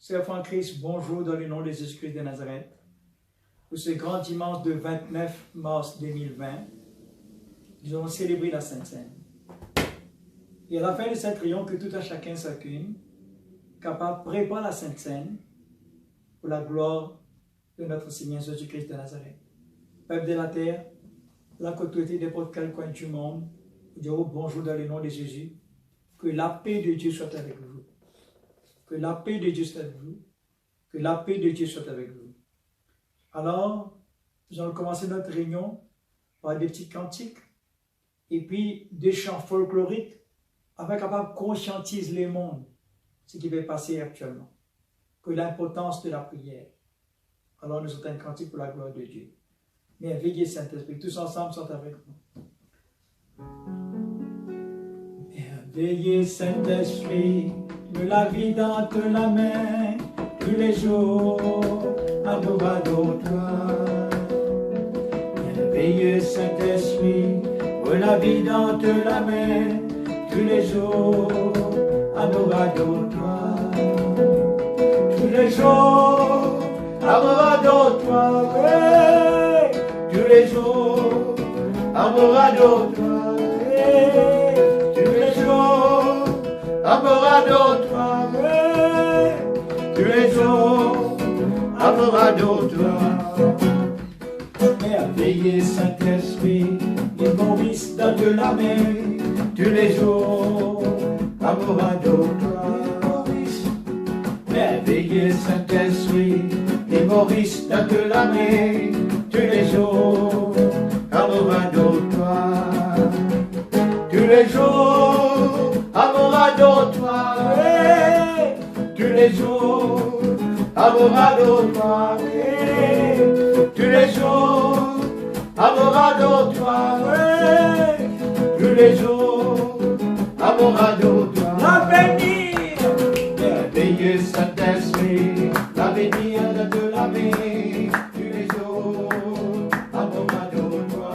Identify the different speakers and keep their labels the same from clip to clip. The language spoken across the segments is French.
Speaker 1: Sœur en Christ, bonjour dans le nom de Jésus-Christ de Nazareth. Pour ce grand dimanche de 29 mars 2020, nous allons célébrer la Sainte Seine. Et à la fin de cette réunion, que tout un chacun chacune, capable, prépare la Sainte Seine pour la gloire de notre Seigneur Jésus-Christ de Nazareth. Peuple de la terre, la côté de n'importe quel coin du monde, nous dirons bonjour dans le nom de Jésus. Que la paix de Dieu soit avec vous. Que la paix de Dieu soit avec vous. Que la paix de Dieu soit avec vous. Alors, nous allons commencer notre réunion par des petits cantiques et puis des chants folkloriques afin capable conscientiser le monde ce qui va passer actuellement. Que l'importance de la prière. Alors, nous sommes un cantique pour la gloire de Dieu. Merveilleux Saint-Esprit, tous ensemble sont avec nous. Merveilleux Saint-Esprit, de la vie dans la main, tous les jours, adore toi. Merveilleux Saint-Esprit, de la vie dans la main, tous les jours, adore toi. Tous les jours, adore toi, oui. Tous les jours, adore toi, oui. Adore-toi, tous les jours, adore-toi. Merveilleux Saint-Esprit, les Maurice dans de la mer, tous les jours, adore-toi. Merveilleux Saint-Esprit, les Maurice dans de la mer, tous les jours, adore-toi. Tous les jours, adore-toi, oui. Tous les jours, adore-toi, oui. Tous les jours, adore-toi, oui. Tous les jours, adore-toi. L'avenir, merveilleux Saint-Esprit, l'avenir de la vie. Tous les jours, adore-toi.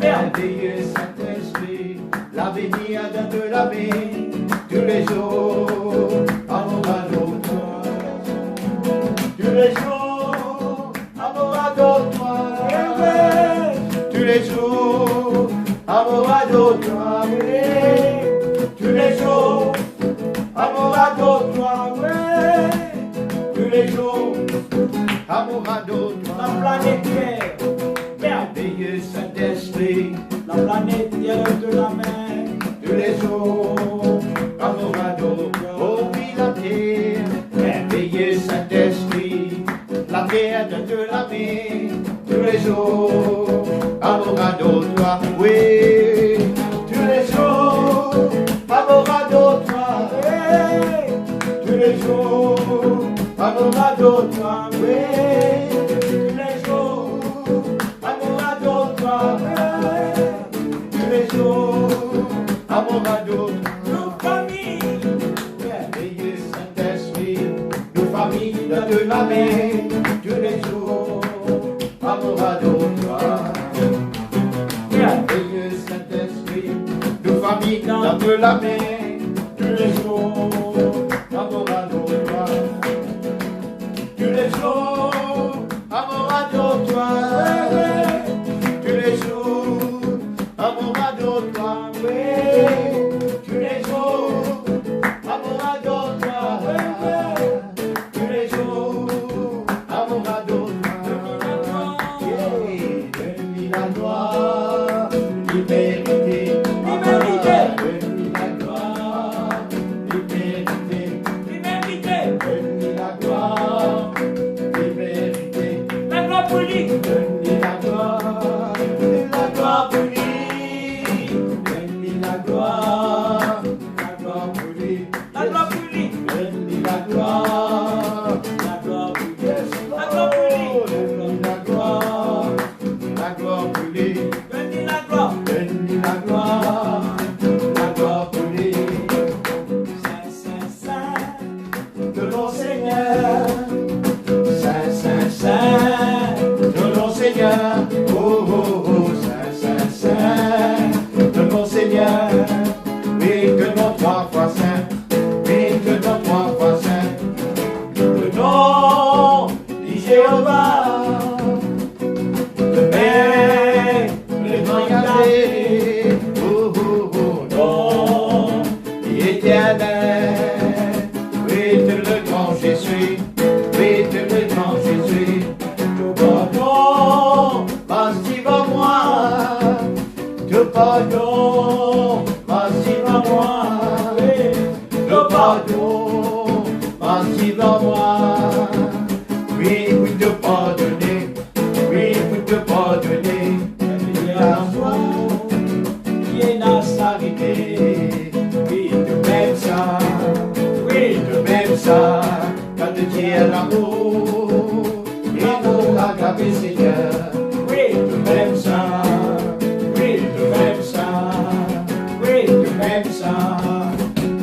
Speaker 1: Merveilleux Saint-Esprit, l'avenir de la vie, tous les jours, adore-toi. Tous les jours, adore-toi, tous les jours, adore-toi, tous les jours, adore-toi, tous les jours, adore-toi. La planète Terre, merveilleux Saint-Esprit, la planète Terre de la main, tous les jours, adore-toi. Oh oui, la terre, merveilleux Saint-Esprit, la terre de la main, tous les jours, adore-toi. Oui, tous les jours, adore-toi. Oui, tous les jours, adore-toi. Oui, tous les jours, adore-toi. Tous les jours, adore-toi. Nos familles, merveilleux Saint-Esprit, nos familles de la main, tous les jours, adore-toi. Merveilleux Saint-Esprit, nos familles de la main, tous les jours, adore-toi. Tous les jours, adore-toi. Tous les jours, adore-toi. Tous les jours, adore-toi. Tous les jours, adore-toi. Donne-lui la gloire, liberté, liberté. Donne-lui la gloire.
Speaker 2: ça, qu'à te dire l'amour, et nous aggraver Seigneur.
Speaker 1: Oui, tu m'aimes ça. Oui, tu m'aimes ça. Oui, tu m'aimes ça.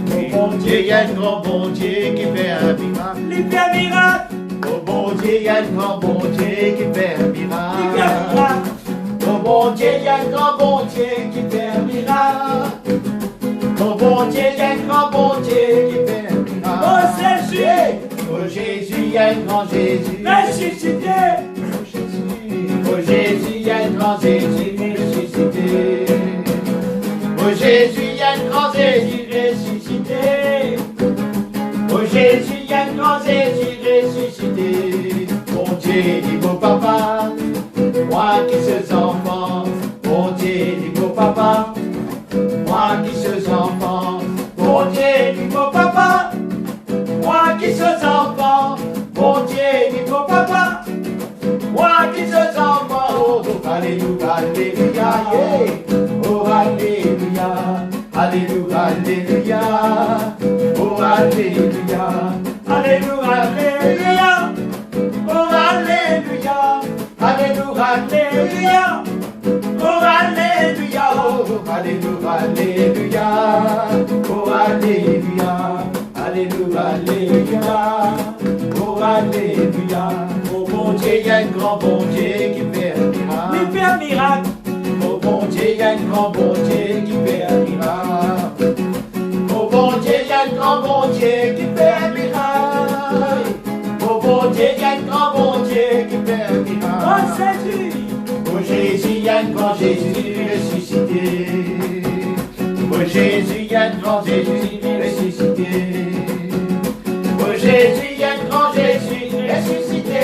Speaker 2: Mon bon Dieu, il y a un grand bon Dieu qui fait un miracle.
Speaker 1: Il fait un miracle.
Speaker 2: Oh bon Dieu, il y a un grand bon Dieu qui fait un
Speaker 1: Il fait un
Speaker 2: miracle.
Speaker 1: miracle.
Speaker 2: Oh mon Dieu, il y a un grand bon Dieu qui fait un miracle. Oh bon Dieu, il y a un grand bon Dieu qui fait un miracle.
Speaker 1: Oh Jésus.
Speaker 2: Oh Jésus, il y a un grand Jésus.
Speaker 1: Ressuscité.
Speaker 2: Oh Jésus, il y a un grand Jésus ressuscité. Oh Jésus, il y a un grand Jésus ressuscité. Oh Jésus, il y a un grand Jésus ressuscité. Mon Dieu, dit beau papa, moi qui suis enfant. Mon Dieu, dit beau papa, moi qui suis enfant. Mon Dieu, dit beau papa, moi qui suis enfant. Mon Dieu, dit beau papa, moi qui suis enfant. Oh, oh, alléluia, alléluia, yeah. Oh, alléluia, alléluia, alléluia. Oh, alléluia, alléluia, alléluia. Oh, alléluia, alléluia, alléluia. Oh, alléluia, oh, alléluia, alléluia. Oh, alléluia, alléluia, alléluia. Oh, alléluia. Oh, mon Dieu, il y a un grand bon Dieu qui fait un miracle.
Speaker 1: Il fait un miracle.
Speaker 2: Oh, mon Dieu, il y a un grand bon Dieu qui fait un miracle. Oh, bon Dieu, il y a un grand bon Dieu qui fait un miracle. Oh, bon Dieu, il y a un grand bon Dieu qui fait un miracle.
Speaker 1: Oh Jésus.
Speaker 2: Oh Jésus, il y a un grand Jésus ressuscité. Oh Jésus, il y a un grand Jésus ressuscité. Oh Jésus, il y a un grand Jésus ressuscité.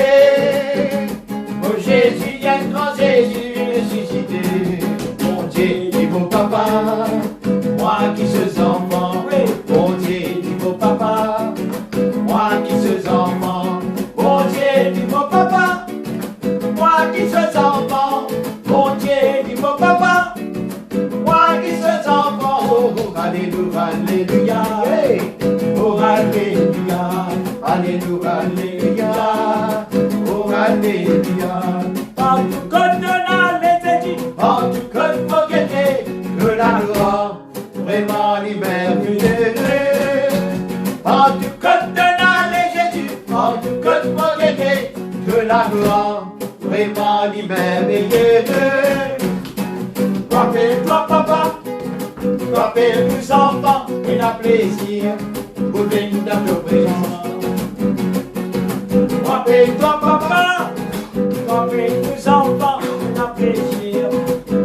Speaker 2: Oh Jésus, il y a un grand Jésus ressuscité. Mon Dieu, dit beau papa, moi qui suis enfant. Mon Dieu, dit beau papa, moi qui suis enfant. Mon Dieu, dit beau papa, moi qui suis enfant. Mon Dieu, dit beau papa, moi qui suis enfant. Oh, oh, alléluia, alléluia, hey. Oh, alléluia, alléluia, alléluia. Oh, alléluia.
Speaker 1: En tout cas, de la les dit.
Speaker 2: En tout cas, il faut guetter que la gloire vraiment libère En tout cas, de la Jésus. En tout cas, il faut guetter que la gloire vraiment libère Rappelle-toi, papa, rappelle-nous, enfants, et la plaisir pour venir dans nos présence. Rappelle-toi, papa,
Speaker 1: Rappelle-nous, enfants, on a plaisir.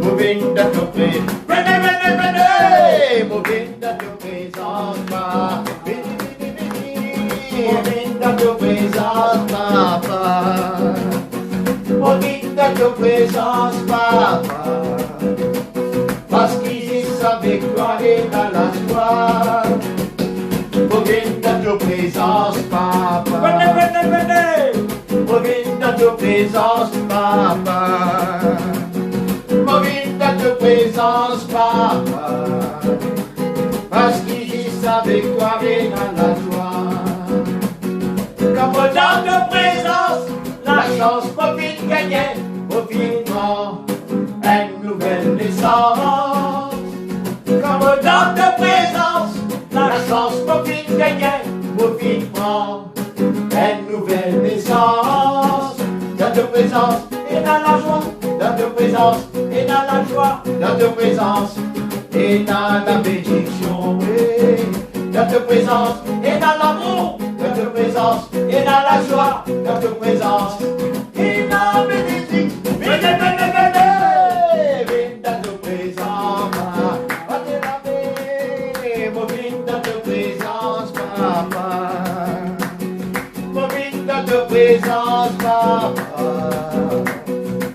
Speaker 2: pour venir dans nos présence. Venez, venez, venez, pour venir dans nos présences, papa. Pour venir dans nos présences, papa. Pour venir dans nos présences, papa. Parce qu'ils savaient quoi et dans la joie. Pour venir dans nos présences, papa.
Speaker 1: Venez, venez, venez.
Speaker 2: Reviens dans ta présence, papa. Reviens dans ta présence, papa. Parce qu'ils savaient quoi et dans la joie. Comme dans ta présence, la chance profite gagner, profitement, une nouvelle naissance. Comme dans ta présence, la chance profite gagner, profitement, une nouvelle naissance. Dans ta présence et dans la joie, dans ta présence et dans la joie, dans ta présence et dans la bénédiction, oui. Dans ta présence et dans l'amour, dans ta présence et dans la joie, dans ta présence et dans la bénédiction. Venez, venez, venez, venez dans ta présence, papa. Venez dans ta présence, papa. Viens dans ta présence, papa.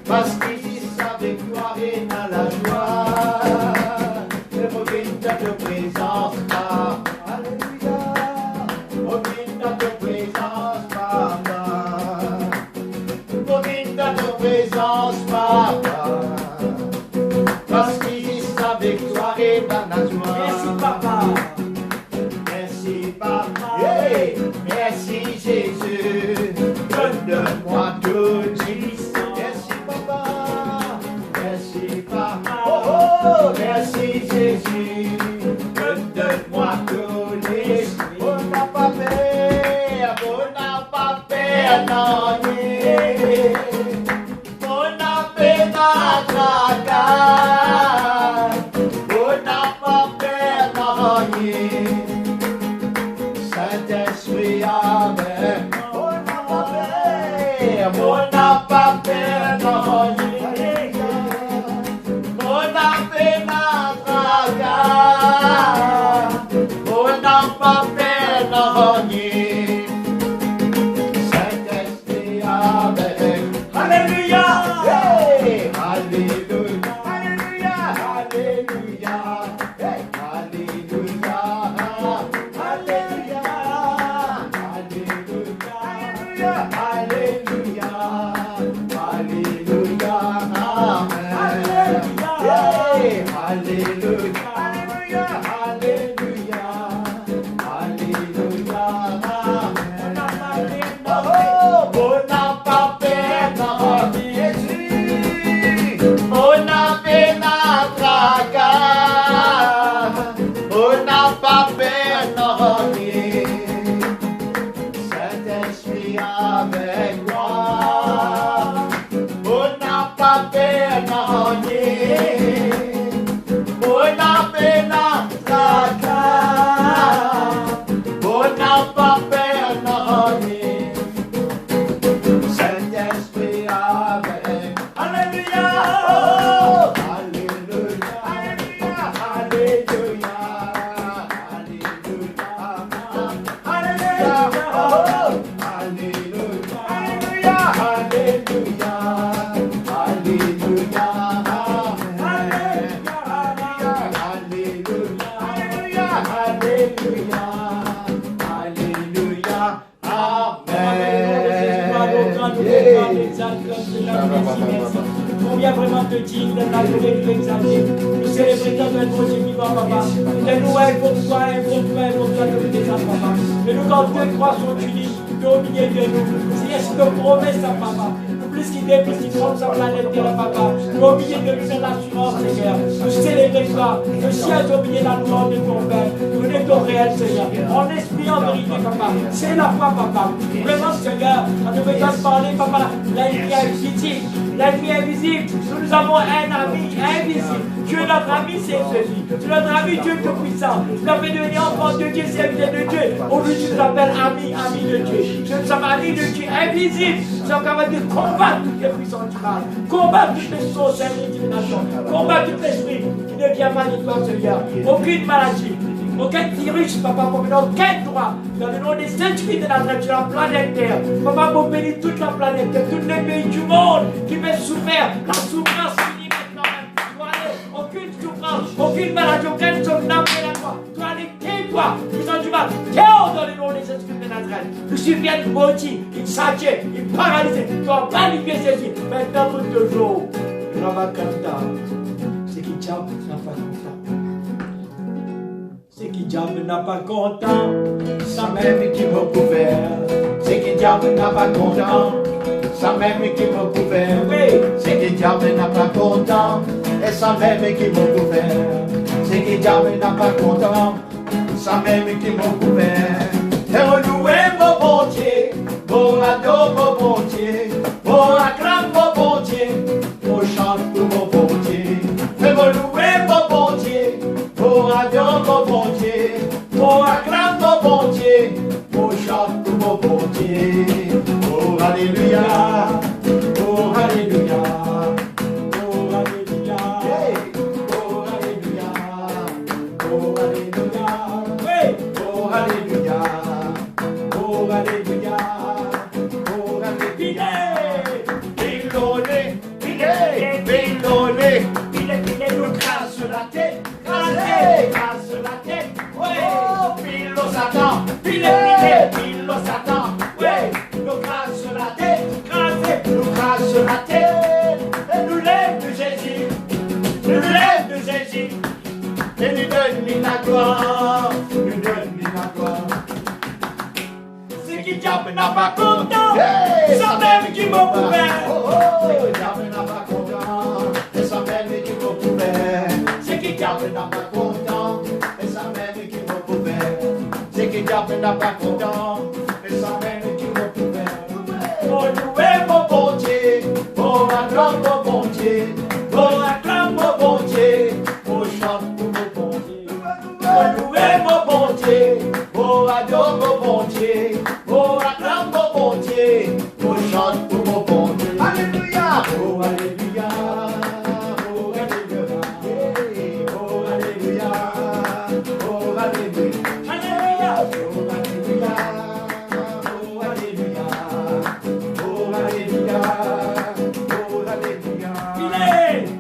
Speaker 2: Parce qu'ici, avec gloire et dans la joie. Viens dans ta présence, papa. Alléluia. Viens dans ta présence, papa. Viens dans ta présence, papa. Parce qu'ici, avec gloire et dans la joie.
Speaker 1: Merci, papa.
Speaker 2: Merci, papa. Yeah. Merci Jésus, donne-moi toute puissance. Merci papa, merci papa. Oh, oh, merci Jésus, donne-moi tout l'esprit. On n'a pas peur, non, on n'a pas tracasse. On n'a pas peur, non, Saint-Esprit avec. On n'a pas peur, on n'a pas peur, non, on n'a pas tracasse. On n'a pas peur, non, Saint-Esprit avec. Alléluia! Hey! Alléluia! Alléluia! Alléluia! Hey! Alléluia! Alléluia! Alléluia! Alléluia! Alléluia! Amen! Hey! Alléluia! Alléluia! Alléluia! Alléluia! Amen! Oh, on n'a pas peur, non, Jésus. On n'a pas tracasse. On n'a pas peur, non, Saint-Esprit avec moi. On n'a pas peur, non, on n'a pas tracasse. On n'a pas peur, non, Saint-Esprit avec. Alléluia! Oh! Alléluia! Alléluia! Alléluia! Alléluia! Alléluia! Oh! Alléluia! Alléluia! Alléluia! Alléluia! Alléluia! Alléluia!
Speaker 1: Combien vraiment te digne de l'adorer, de l'exalter. Nous célébrer ton être vivant, papa. Et nous, pour toi, que tu descends, papa. Et nous, quand deux croix sont unies, tu es au milieu de nous. Seigneur, c'est une promesse, papa. Plus qu'il est, plus qu'il trompe sa planète Terre, papa. Tu es au milieu de nous, c'est l'assurance, Seigneur. Nous célébrer toi. Le ciel est au milieu de la louange de ton Père. Nous est ton réel, Seigneur. En esprit, en vérité, papa. C'est la foi, papa. Vraiment, Seigneur, quand nous veut parler, papa, l'ennemi est visible. L'ennemi est visible. Nous avons un ami invisible. Tu es notre ami, c'est Jésus. Tu es notre ami, Dieu Tout-Puissant. Tu nous as fait devenir enfant de Dieu, serviteur de Dieu. Aujourd'hui, tu nous appelles ami, ami de Dieu. Nous sommes amis de Dieu, invisibles. Nous sommes capables de combattre toutes les puissances du mal. Combattre toutes les sorcelleries et divinations. Combattre tout l'esprit qui ne vient pas de toi, Seigneur. Aucune maladie. Aucun virus, papa, pour nous, aucun droit. Dans le nom des esprits de Nazareth sur la planète Terre. Papa, pour bénir toute la planète Terre, tous les pays du monde qui veulent souffrir. La souffrance finie maintenant. Aucune souffrance, aucune maladie, aucun somnambule à toi. Tu as les tais-toi, puissant du mal. Tais-toi dans le nom des esprits de Nazareth. Nous suffisons de maudit, il s'agit, il paralyse. Tu vas paniquer Jésus. Maintenant, pour toujours. Rabakanta. C'est qui tient, n'a pas content. C'est qui diable n'a pas content.
Speaker 2: Sans même qui m'a couvert. C'est qui diable n'a pas content. Sans même qui m'a couvert.
Speaker 1: Oui.
Speaker 2: C'est qui diable n'a pas content. Et sans même qui m'a couvert. C'est qui diable n'a pas content. Sans même qui m'a couvert. Et renouer mon bon Dieu. Mon ado mon bon Dieu. Mon acclame mon bon Dieu. Mon chante pour mon bon Dieu. Et renouer mon bon Dieu. Mon ado mon bon Dieu. Mon acclame mon bon Dieu. Mon chante pour mon bon Dieu. Oh Alléluia. Oh Alléluia.
Speaker 1: Oh, Alléluia.
Speaker 2: Hey. Oh Alléluia. Oh Alléluia.
Speaker 1: Oui.
Speaker 2: Oh Alléluia. Oh Alléluia. Oh Alléluia. Pilolé, pilé, pilolé, pilé, nous casse la tête, casse la tête. Ouais. Pilo Satan, pilé, pilo Satan. Ouais. Nous casse la tête, nous casse la tête. Et nous lève de Jésus, nous lève de Jésus. Et nous donne la gloire, nous donne la gloire. c'est qui diable n'a pas content, sans même qui m'a couvert. C'est qui diable n'a pas content, et sans même qui m'a couvert. C'est qui diable n'a pas content, et sans même qui m'a couvert. C'est qui diable n'a pas content, et sans même qui m'a couvert. Oh, louez mon bon Dieu, oh, acclame mon bon Dieu, oh, acclame mon bon Dieu, oh, chante pour mon bon Dieu. Oh, louez mon bon Dieu, oh, adore mon bon Dieu, oh, acclame mon bon Dieu, oh, chante pour mon bon Dieu. Alléluia, oh, alléluia, oh, alléluia, oh, alléluia, oh, alléluia, alléluia, oh, alléluia, oh, alléluia, oh, alléluia, oh, alléluia.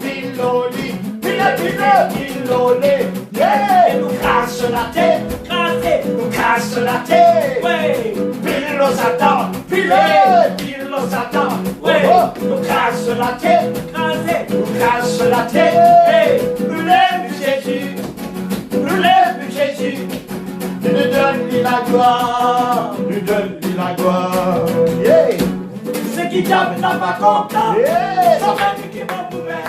Speaker 2: Piloli, piloli, yeah, nous casse la tête, nous casse la tête, ouais, pile Satan, pile Satan, ouais, nous casse la tête, nous casse la tête, hey, nous lève Jésus, nous donne-lui la gloire, nous donne-lui la gloire, yeah. Ce qui diable n'a pas content, sans même qui m'a couvert.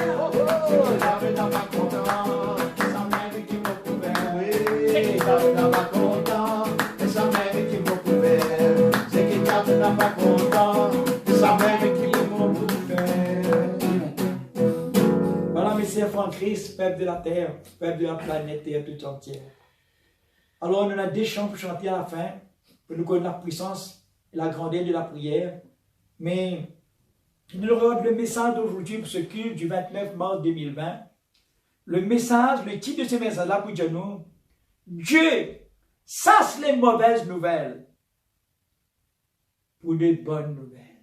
Speaker 2: Ce qui diable n'a pas content, sans même qui m'a couvert. Ce qui diable n'a pas content, sans même qui m'a couvert. Ce qui diable n'a pas content, sans même qui m'a couvert.
Speaker 1: Voilà, mes sœurs en Christ, peuple de la terre, peuple de la planète Terre tout entière. Alors, on a des chants pour chanter à la fin, pour nous connaître la puissance et la grandeur de la prière. Mais nous regardons le message d'aujourd'hui pour ce culte du 29 mars 2020. Le message, le titre de ce message-là pour dire nous, Dieu chasse les mauvaises nouvelles pour de bonnes nouvelles.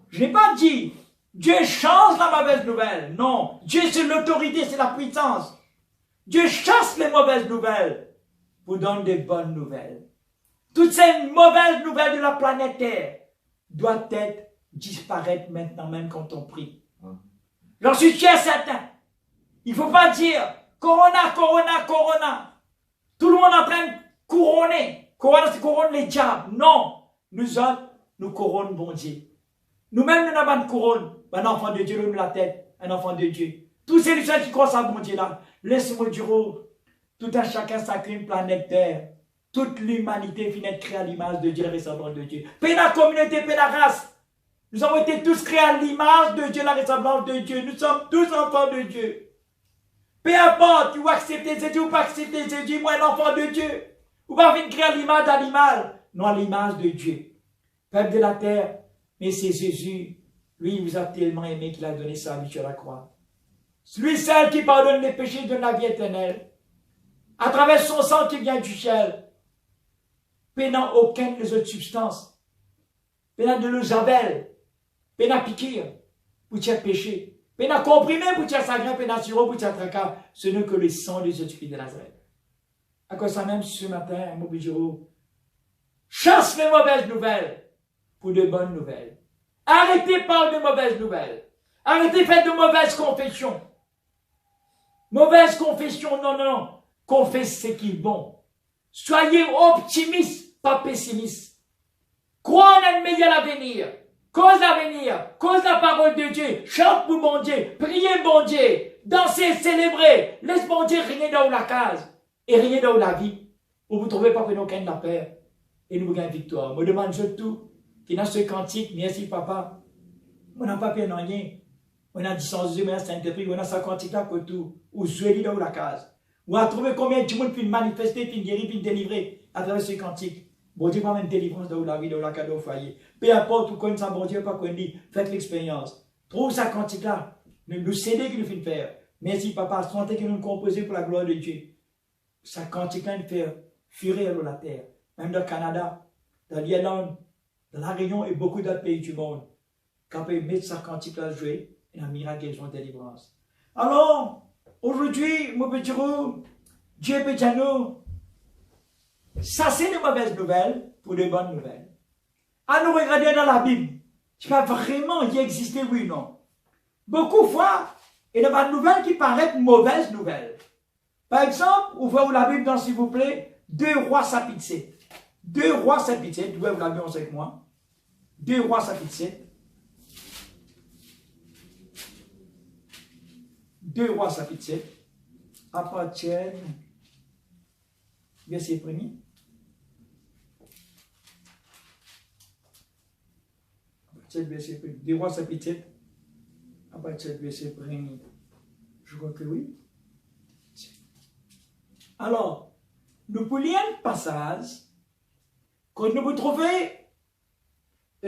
Speaker 1: Je n'ai pas dit Dieu change la mauvaise nouvelle. Non, Dieu c'est l'autorité, c'est la puissance. Dieu chasse les mauvaises nouvelles pour donner des bonnes nouvelles. Toutes ces mauvaises nouvelles de la planète Terre doit être disparaître maintenant même quand on prie. J'en suis sûr certain. Il ne faut pas dire Corona, Corona, Corona. Tout le monde est en train de couronner. Corona, c'est couronne les diables. Non. Nous autres, nous couronnons bon Dieu. Nous-mêmes, nous n'avons pas de couronne. Un enfant de Dieu, nous la tête. Un enfant de Dieu. Tous ces gens qui croient à bon Dieu là, laisse-moi dire, tout un chacun sacré planète Terre. Toute l'humanité finit d'être créée à l'image de Dieu, la ressemblance de Dieu. Paix la communauté, paix la race. Nous avons été tous créés à l'image de Dieu, la ressemblance de Dieu. Nous sommes tous enfants de Dieu. Peu importe, vous acceptez Jésus ou pas accepter Jésus, moi un enfant de Dieu. Vous pas venir créer à l'image d'animal, non à l'image de Dieu. Peuple de la terre, mais c'est Jésus. Lui, il vous a tellement aimé qu'il a donné sa vie sur la croix. Lui seul qui pardonne les péchés de la vie éternelle. À travers son sang qui vient du ciel. Pénant aucune des autres substances. Pénant de nos abeilles. Pénant piquer. Pour tirer péché. Pénant comprimer pour tirer sagrin. Pénant sirop pour tirer tracas. Ce n'est que le sang de Jésus-Christ de Nazareth. À cause de ça même ce matin, un mot bureau. Chasse les mauvaises nouvelles pour de bonnes nouvelles. Arrêtez de parler de mauvaises nouvelles. Arrêtez de faire de mauvaises confessions. Mauvaise confession, non, non, non. Confesse ce qui est bon. Soyez optimistes, pas pessimistes. Croyez en un meilleur avenir. Cause l'avenir. Cause la parole de Dieu. Chante pour bon Dieu. Priez bon Dieu. Dansez, célébrez. Laisse bon Dieu régner dans la case. Et régner dans la vie. Où vous ne trouvez pas que nous gagnons la paix. Et nous gagnons victoire. Je me demande tout. Qui dans ce cantique, merci papa. On n'a pas peur de rien. On a dit sans Dieu, mais Saint-Esprit, on a ce cantique-là que tout. Ou souhaitez dans la case. On a trouvé combien de monde puis manifester, puis guérir, puis délivrer à travers ce cantique. Bon Dieu, pas même délivrance dans la vie, dans la cas, au foyer. Peu importe où connaît ça, bon Dieu, pas qu'on dit, faites l'expérience. Trouve ça cantique-là. Nous cédez qu'il nous fait faire. Merci papa, sentez que nous composer pour la gloire de Dieu. Ça cantique-là, nous fait fuir la terre. Même dans le Canada, dans l'Irlande, dans la Réunion et beaucoup d'autres pays du monde. Quand on peut mettre ça cantique-là à jouer, et un miracle et une délivrance. Alors, aujourd'hui, mon petit roux, Dieu peut dire nous, ça c'est de mauvaises nouvelles pour de bonnes nouvelles. À nous regarder dans la Bible, tu vas vraiment y exister, oui ou non. Beaucoup de fois, il y a des nouvelles qui paraissent mauvaises nouvelles. Par exemple, ouvrez la Bible dans, s'il vous plaît, 2 Rois chapitre 7. 2 Rois chapitre 7, vous l'avez avec moi. 2 Rois chapitre 7. 2 Rois chapitre 7. À partir verset 1er. À partir verset 1er. 2 Rois chapitre 7. À partir verset 1er. Je crois que oui. Alors, nous pouvons lire un passage que nous pouvons trouver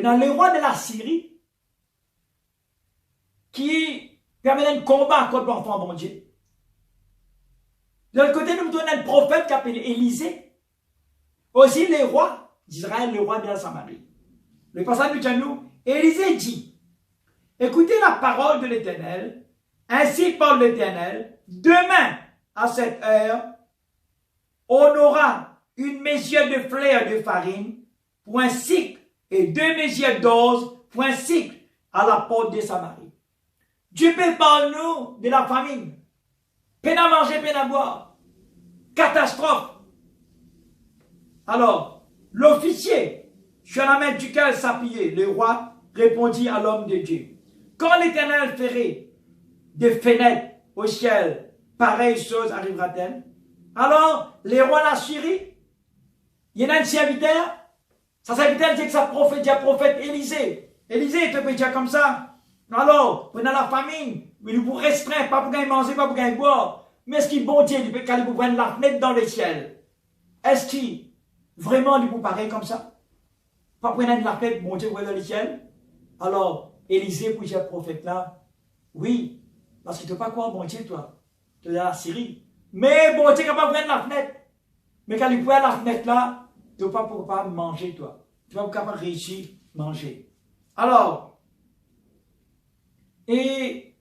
Speaker 1: dans les rois de la Syrie qui permet un combat contre l'enfant bon Dieu. De l'autre côté, nous avons un prophète qui s'appelle Élisée. Aussi les rois d'Israël, les rois de la Samarie. Le passage nous dit à nous, Élisée dit, écoutez la parole de l'Éternel, ainsi parle l'Éternel, demain à cette heure, on aura une mesure de fleur de farine pour un cycle et 2 mesures d'orge pour un cycle à la porte de Samarie. Dieu peut parler nous de la famine. Peine à manger, peine à boire. Catastrophe. Alors, l'officier, sur la main duquel s'appuyait le roi, répondit à l'homme de Dieu. Quand l'Éternel ferait des fenêtres au ciel, pareille chose arrivera-t-elle? Alors, les rois de la Syrie, il y en a un serviteur, sa serviteur dit que sa prophète, dit prophète Élisée. Élisée te peut dire comme ça. Alors, pendant la famine, il vous restreint, pas pour gagner manger, pas pour gagner boire. Mais est-ce qu'il bon Dieu, il peut qu'aller vous prendre la fenêtre dans le ciel? Est-ce qu'il vraiment il vous paraît comme ça? Pas pour prendre la fenêtre, bon Dieu, vous dans le ciel? Alors, Élisée, pour dire prophète là, oui, parce qu'il ne peut pas croire bon Dieu, toi. Tu es dans la Syrie. Mais bon Dieu, capable de prendre la fenêtre. Mais quand il voit la fenêtre là, tu ne peux pas manger, toi. Tu ne vas pas capable de réussir à manger. Alors, et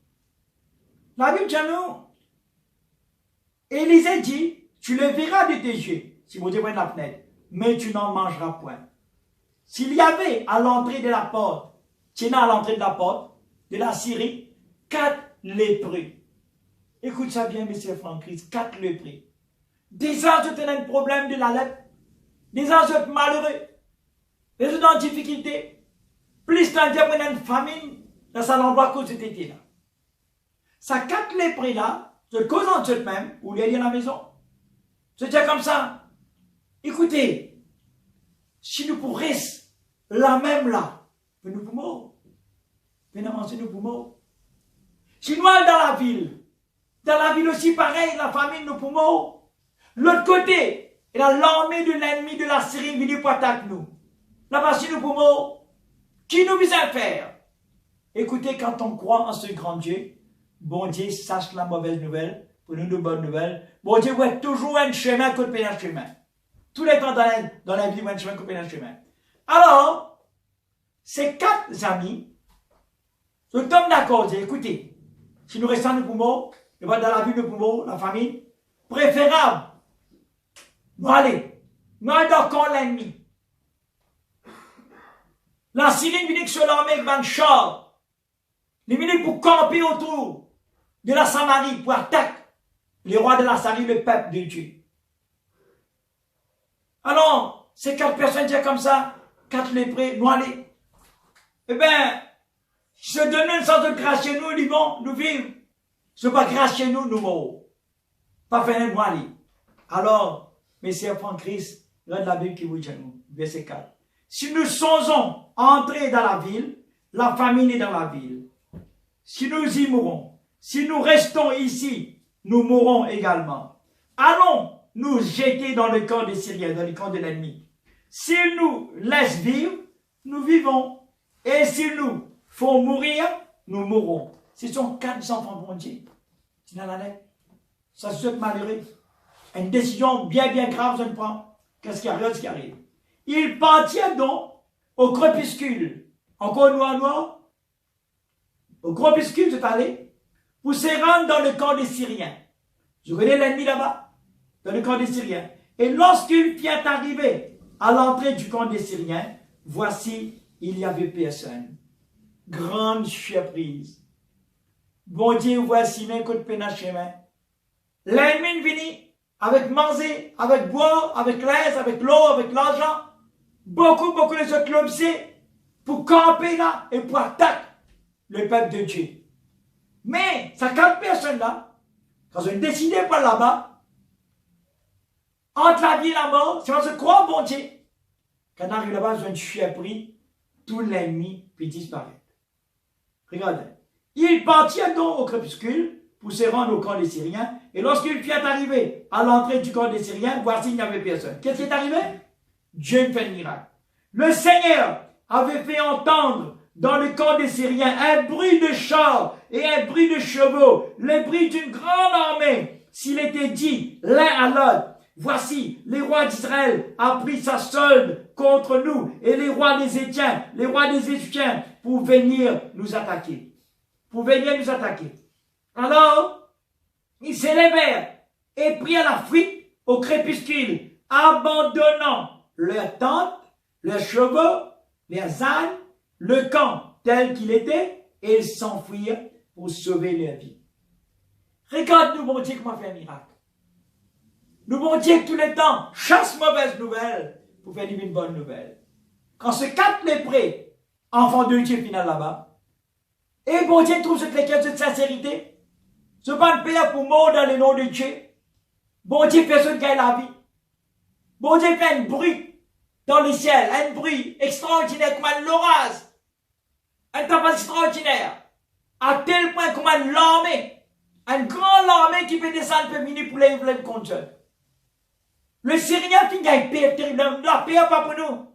Speaker 1: la Bible dit à nous, Élisée dit, tu le verras de tes yeux, si mon Dieu prend la fenêtre, mais tu n'en mangeras point. S'il y avait à l'entrée de la porte, tu es à l'entrée de la porte de la Syrie, 4 lépreux. Écoute ça bien, monsieur Franck-Christ, 4 lépreux. Des gens qui ont un problème de la lèpre, des gens qui sont malheureux, des gens en difficulté, plus d'un Dieu prend une famine dans cet endroit que tu étais là. Ça 4 lépreux là, je le cause en eux même, ou les liens à la maison. Je dis comme ça, écoutez, si nous pourrions la même là, nous pouvons, nous avancer nous poumons. Si nous allons dans la ville aussi pareil, la famine, nous poumons. L'autre côté, il y a l'armée de l'ennemi de la Syrie venue pour attaquer nous. Là-bas, si nous poumons, qui nous vise à faire? Écoutez, quand on croit en ce grand Dieu, bon Dieu sache la mauvaise nouvelle, pour nous de bonnes nouvelles. Bon Dieu voit toujours un chemin côté un chemin. Tous les temps dans la vie, un chemin côté un chemin. Alors, ces 4 amis, nous sommes d'accord, écoutez, si nous restons nous poumons, nous allons dans la vie de poumons, la famille, préférable, nous allons dans quand l'ennemi. La Syrie vient sur l'armée avec un char. Les vient pour camper autour de la Samarie pour attaquer les rois de la Syrie, le peuple de Dieu. Alors, ces 4 personnes disent comme ça, 4 lépreux, nous allons. Eh bien, se donner une sorte de grâce chez nous, ils vont nous vivre. Ce n'est pas grâce chez nous, nous mourons. Pas faire nous aller. Alors, messieurs enfants Christ, regarde la Bible qui vous dit à nous, verset 4. Si nous songeons entrer dans la ville, la famine est dans la ville. Si nous y mourons, si nous restons ici, nous mourrons également. Allons nous jeter dans le camp des Syriens, dans le camp de l'ennemi. S'ils nous laissent vivre, nous vivons. Et s'ils nous font mourir, nous mourrons. Ce sont 4 enfants bon Dieu. C'est dans la lettre. Ça se fait malheureux. Une décision bien grave, je ne prends. Qu'est-ce qui arrive, ce qui arrive? Ils partirent donc au crépuscule. Encore noir. Au crépuscule, c'est allé pour se rendre dans le camp des Syriens. Je connais l'ennemi là-bas, dans le camp des Syriens. Et lorsqu'il vient arriver à l'entrée du camp des Syriens, voici, il n'y avait personne. Grande surprise. Bon Dieu, voici même côté pénal chemin. L'ennemi venu avec manger, avec boire, avec l'aise, avec l'eau, avec l'argent. beaucoup les autres clubs, c'est pour camper là et pour attaquer le peuple de Dieu. Mais, ça 4 personnes là, quand ils ont décidé par là-bas, entre la vie et la mort, c'est parce que croire bon Dieu. Quand on arrive là-bas, ils ont tué pris, tout l'ennemi peut disparaître. Regardez. Il partit donc au crépuscule pour se rendre au camp des Syriens. Et lorsqu'il fut arrivé à l'entrée du camp des Syriens, voici, il n'y avait personne. Qu'est-ce qui est arrivé? Dieu fait un miracle. Le Seigneur avait fait entendre dans le camp des Syriens un bruit de chars et un bruit de chevaux, le bruit d'une grande armée. S'il était dit l'un à l'autre, voici, les rois d'Israël a pris sa solde contre nous et les rois des Étiens, les rois des Égyptiens, pour venir nous attaquer. Pour venir nous attaquer. Alors, ils s'élevèrent et prirent la fuite au crépuscule, abandonnant leurs tentes, leurs chevaux, leurs ânes, le camp tel qu'il était, et ils s'enfuirent pour sauver leur vie. Regarde-nous, bon Dieu, comment fait un miracle. Nous, bon Dieu, tous les temps, chasse mauvaise nouvelle pour faire une bonne nouvelle. Quand ce 4 léprés, enfants de Dieu, final là-bas, et bon Dieu trouve cette chrétien de sincérité, ce bon père pour mort dans le nom de Dieu, bon Dieu fait ce qui gagne la vie. Bon Dieu fait un bruit dans le ciel, un bruit extraordinaire comme un orage, un temps extraordinaire, à tel point comme un l'armée, un grand armée qui peut descendre peut venir pour les contre Dieu. Le Syrien finit avec paix terrible. La paix n'est pas pour nous.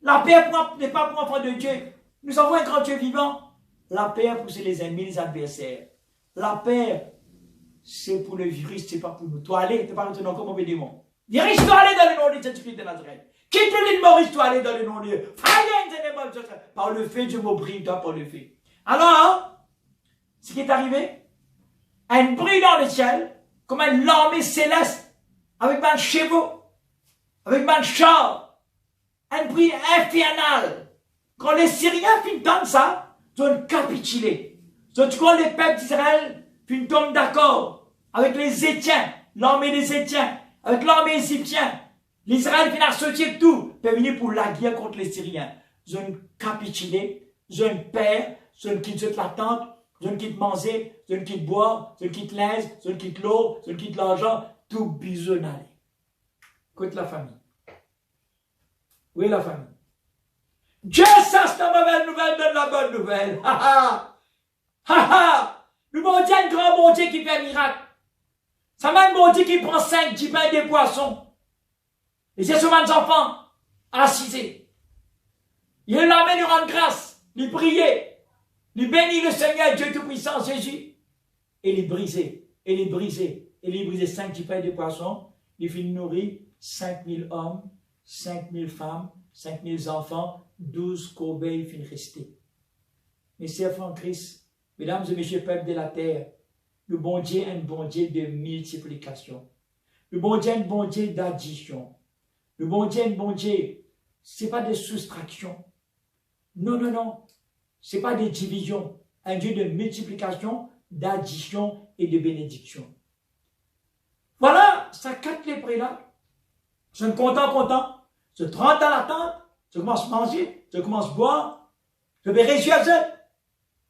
Speaker 1: La paix n'est pas pour l'enfant de Dieu. Nous avons un grand Dieu vivant. La paix pour les ennemis, les adversaires. La paix, c'est pour le virus, c'est pas pour nous. Toi, allez, t'es pas maintenant comme un démon. Dirige, toi, allez dans le nom de Jésus-Christ de Nazareth. Quitte l'île Maurice, toi, allez dans le nom de Dieu. Par le fait, Dieu m'oublie, toi, par le fait. Alors, ce qui est arrivé, un bruit dans le ciel, comme une armée céleste, avec un chevaux, avec un char, un bruit infernal. Quand les Syriens finissent ça, ils ont capitulé. Donc, quand les peuples d'Israël tombent d'accord avec les Étiens, l'armée des Étiens, avec l'armée égyptienne, l'Israël finit à sortir tout, pour venir pour la guerre contre les Syriens. Ils ont capitulé, ils ont peur, ils ont quitté la tente, ils ont quitté manger, ils ont quitté boire, ils ont quitté l'aise, ils ont quitté l'eau, ils ont quitté l'argent, tout bisonnalé. Écoute la famille. Où est la famille? Dieu chasse la mauvaise nouvelle, donne la bonne nouvelle. Ha ha! Ha ha! Le bon Dieu, un grand bon Dieu qui fait un miracle. Ça même bon Dieu qui prend 5 petits pains et des poissons. Et c'est souvent des enfants assisés. Il l'amène, il rend grâce, il prier, il bénit le Seigneur Dieu Tout-Puissant Jésus. Et il brisait, et il brisait, et il brisait 5 petits pains et des poissons. Il finit nourrir 5000 hommes, 5000 femmes, 5000 enfants, 12 corbeilles finissent rester. Mes chers frères en Christ, mesdames et messieurs, peuple de la terre, le bon Dieu est un bon Dieu de multiplication. Le bon Dieu est un bon Dieu d'addition. Le bon Dieu est un bon Dieu, ce n'est pas de soustraction. Non, non, non. Ce n'est pas de division. Un Dieu de multiplication, d'addition et de bénédiction. Voilà, ça 4 lépreux là. Je suis content. Je rentre dans la tente, je commence à manger, je commence à boire, je vais réussir à ça.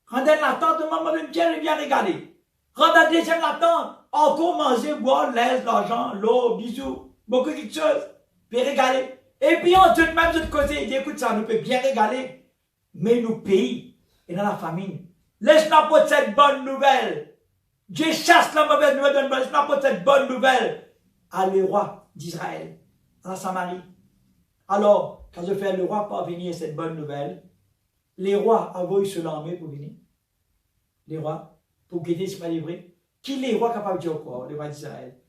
Speaker 1: Rentre dans la tente, maman de Pierre, bien régalé. Rentre dans la deuxième la tente, encore manger, boire, l'aise, l'argent, l'eau, bisous, beaucoup de choses, puis régaler. Et puis on tout même de l'autre côté, il dit écoute ça, nous peut bien régaler, mais nous pays et dans la famine. Laisse-nous pour cette bonne nouvelle. Dieu chasse la mauvaise nouvelle, laisse-nous pour cette bonne nouvelle à le roi d'Israël, à la Samarie. Alors, quand je fais le roi parvenir cette bonne nouvelle, les rois avaient sur l'armée pour venir. Les rois, pour guider ce pas livré. Qui les rois capables de dire quoi, les rois d'Israël?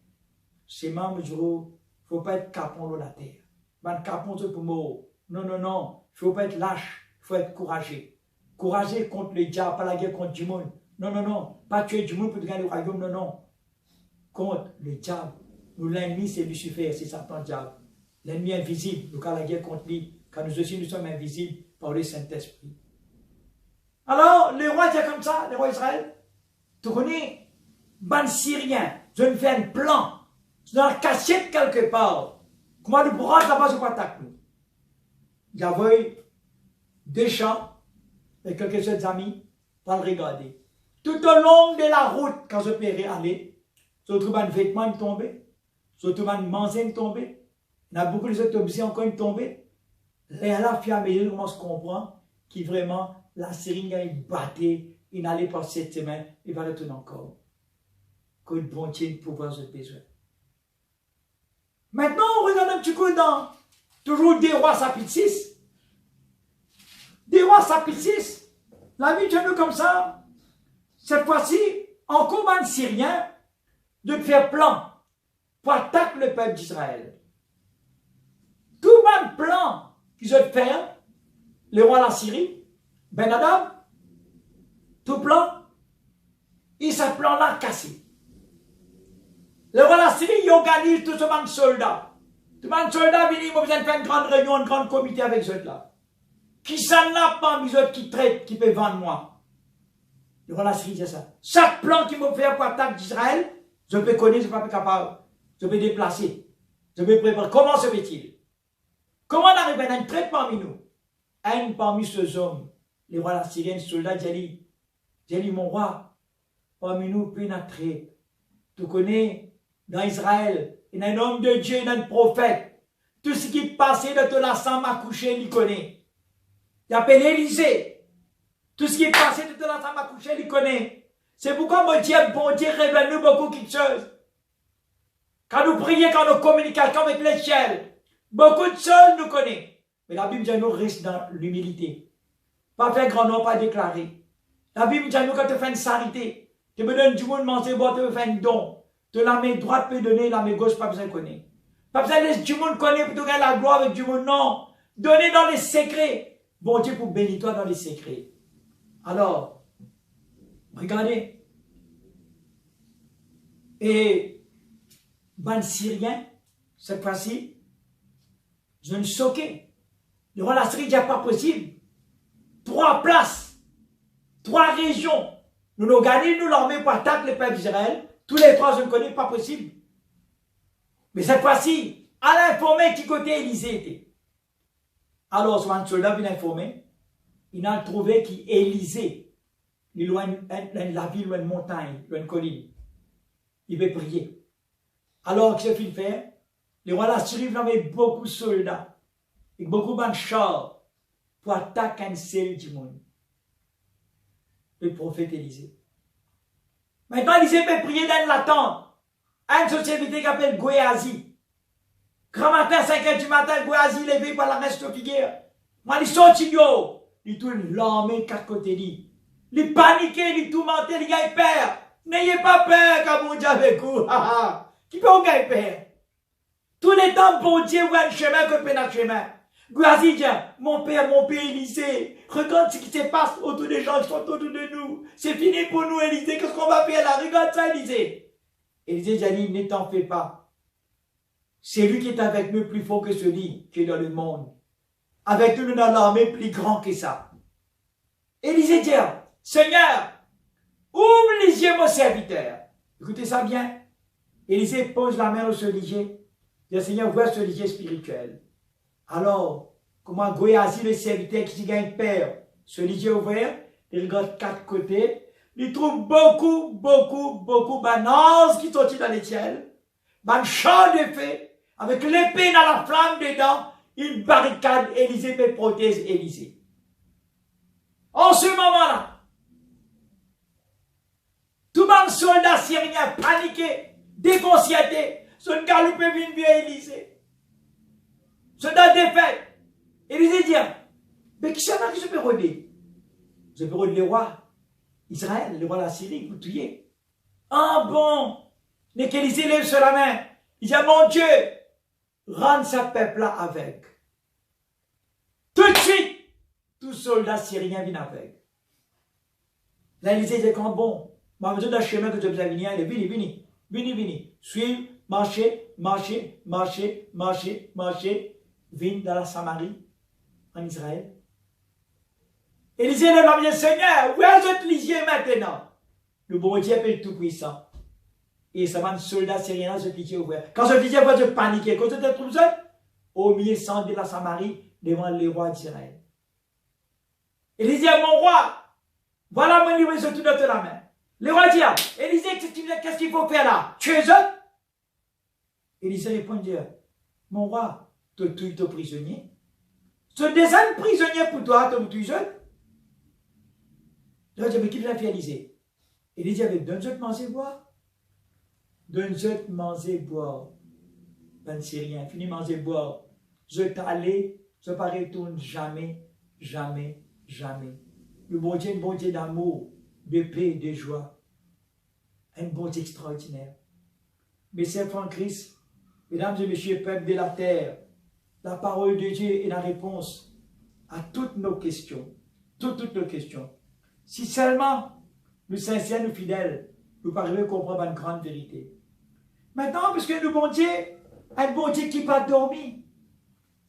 Speaker 1: C'est même du jour, il ne faut pas être capon de la terre. Man capon pour mort. Non, non, non. Il ne faut pas être lâche. Il faut être courageux. Courageux contre le diable, pas la guerre contre du monde. Non, non, non. Pas tuer du monde pour gagner le royaume. Non, non. Contre le diable. Nous, l'ennemi, c'est Lucifer, c'est Satan, le diable. L'ennemi invisible, nous, quand la guerre contre lui, quand nous aussi, nous sommes invisibles par le Saint-Esprit. Alors, les rois étaient comme ça, les rois d'Israël. Tu connais, ban Syrien, je vais faire un plan. Dans la cachette quelque part. Comment nous pourrons là-bas, je attaquer nous. il y avait deux champs avec quelques autres amis pour le regarder. Tout au long de la route, quand je peux aller, je trouve un vêtement tombé, je trouve un manzin tombé, il y a beaucoup d'autres objets encore tombés. Et à la fin, on commence à comprendre que vraiment la seringue est battue, il n'allait pas cette semaine, il va retourner encore. Que le bon Dieu pouvoir se besoin. Maintenant, on regarde un petit coup dans toujours des rois chapitre 6. Des rois chapitre 6. La vie de nous comme ça. Cette fois-ci, on commande Syrien de faire plan pour attaquer le peuple d'Israël. Tout le plan qu'ils ont fait, le roi de la Syrie, Ben Adam, tout plan, et ce plan-là cassé. Le roi de la Syrie, il organise tout ce monde de soldats. Tout le monde de soldats, il a besoin de faire une grande réunion, un grand comité avec ceux là. Qui s'en a pas, mis autres qui traitent, qui peut vendre moi. Le roi de la Syrie, c'est ça. Chaque plan qu'il m'a fait pour attaquer d'Israël, je peux connaître, je ne suis pas capable. Je peux déplacer. Je peux préparer. Comment se fait-il? Comment on arrive à un trait parmi nous? Un parmi ces hommes, les rois de la Syrie, un soldat, j'ai dit, mon roi, parmi nous, puis un trait. Tu connais, dans Israël, il y a un homme de Dieu, il y a un prophète. Tout ce qui passait de te la sang à coucher, il connaît. Il appelle Élisée. Tout ce qui est passé de te la sang à coucher, il connaît. C'est pourquoi mon Dieu, révèle-nous beaucoup de choses. Quand nous prions, quand nous communiquons avec l'échelle, beaucoup de choses nous connaissent. Mais la Bible dit nous reste dans l'humilité. Pas faire grand nom, pas déclarer. La Bible dit nous quand tu fais une charité, tu me donnes du monde manger, boire, tu me fais un don. De la main droite peut donner, la main gauche pas besoin de connaître. Pas besoin de laisser du monde connaître pour te gagner la gloire avec du monde, non. Donner dans les secrets. Bon Dieu pour bénir toi dans les secrets. Alors, regardez. Et, ban Syrien, cette fois-ci, je me suis choqué. Le roi de la Syrie, il n'y a pas possible. 3 places, 3 régions. Nous nous gagnons, nous l'armée pour attaquer le peuple d'Israël. Tous les 3, je ne connais pas possible. Mais cette fois-ci, à l'informer qui côté Élisée était. Alors, soit un soldat vient informer, il a trouvé qu'Élisée, il loin la ville, loin une montagne, loin une colline. Il veut prier. Alors, qu'est-ce qu'il fait? Les rois de la Syrie avaient beaucoup de soldats et beaucoup de chars pour attaquer un seul du monde. Le prophète Élisée. Maintenant, Élisée peut prier dans la tente. À une société qui s'appelle Géasi. Grand matin, 5 h du matin, Géasi levé par la reste de figure. Moi, il sortit yo. Il tout l'armée 4 côtés dit. Il paniqué, il tout menté, il a peur. N'ayez pas peur quand mon Dieu avec vous. Qui peut gagner peur? Tous les temps, bon Dieu, voit un chemin que peut un chemin. Géasi dit, mon père Élisée, regarde ce qui se passe autour des gens qui sont autour de nous. C'est fini pour nous, Élisée. Qu'est-ce qu'on va faire là? Regarde ça, Élisée. Élisée dit, ne t'en fais pas. C'est lui qui est avec nous plus fort que celui qui est dans le monde. Avec nous dans l'armée plus grand que ça. Élisée dit, Seigneur, ouvre les yeux mon serviteur. Écoutez ça bien. Élisée pose la main au solier. Le Seigneur voit ce solier spirituel. Alors, comment Géasi, le serviteur qui gagne peur, ce lieu ouvert, il regarde 4 côtés, il trouve beaucoup d'annonces qui sont dans les ciels, un champ de feu, avec l'épée dans la flamme dedans, une barricade Élisée, mais protège Élisée. En ce moment-là, tout le monde soldat syrien paniqué, déconcerté, son galopé vient bien Élisée. Soldat défaite. Élisée dit, mais qui c'est qui se peut rôder? Je peux rôder le roi Israël, le roi de la Syrie, vous tuez. Ah bon? Mais qu'Élisée lève sur la main. Il dit, mon Dieu, rends sa peuple-là avec. Tout de suite, tout soldat syrien vient avec. Là, Élisée dit, quand bon, moi, je d'un chemin que je vous ai venu, il est vini. Suivre, marcher. Viens dans la Samarie, en Israël. Élisée leur dit, Seigneur, où est-ce que maintenant? Le bon Dieu est tout-puissant. Et ça va un soldat syrien, ce pitié ouvert. Quand ce pitié voit se paniquer, quand tu te trouves seul, au milieu de la Samarie, devant les rois d'Israël. Élisée, mon roi, voilà mon livre sur tout dans la main. Le roi dit, Élisée, qu'est-ce qu'il faut faire là? Tu es jeune? Élisée répondit, mon roi, tu es prisonnier. Ce dessin prisonnier pour toi, tu es jeune. Je dis, mais qui l'a fait Élisée? Élisée avait donne-je manger boire. Donne-je manger boire. Ben c'est rien, fini manger boire. Je t'allais, je ne retourne jamais, jamais, jamais. Le bon Dieu d'amour, de paix, de joie. Un bon Dieu extraordinaire. Mes servants en Christ, mesdames et messieurs, peuple de la terre, la parole de Dieu est la réponse à toutes nos questions. Toutes nos questions. Si seulement nous sincères, nous fidèles, nous parvenons à comprendre une grande vérité. Maintenant, parce que le bon Dieu, un bon Dieu qui n'a pas dormi,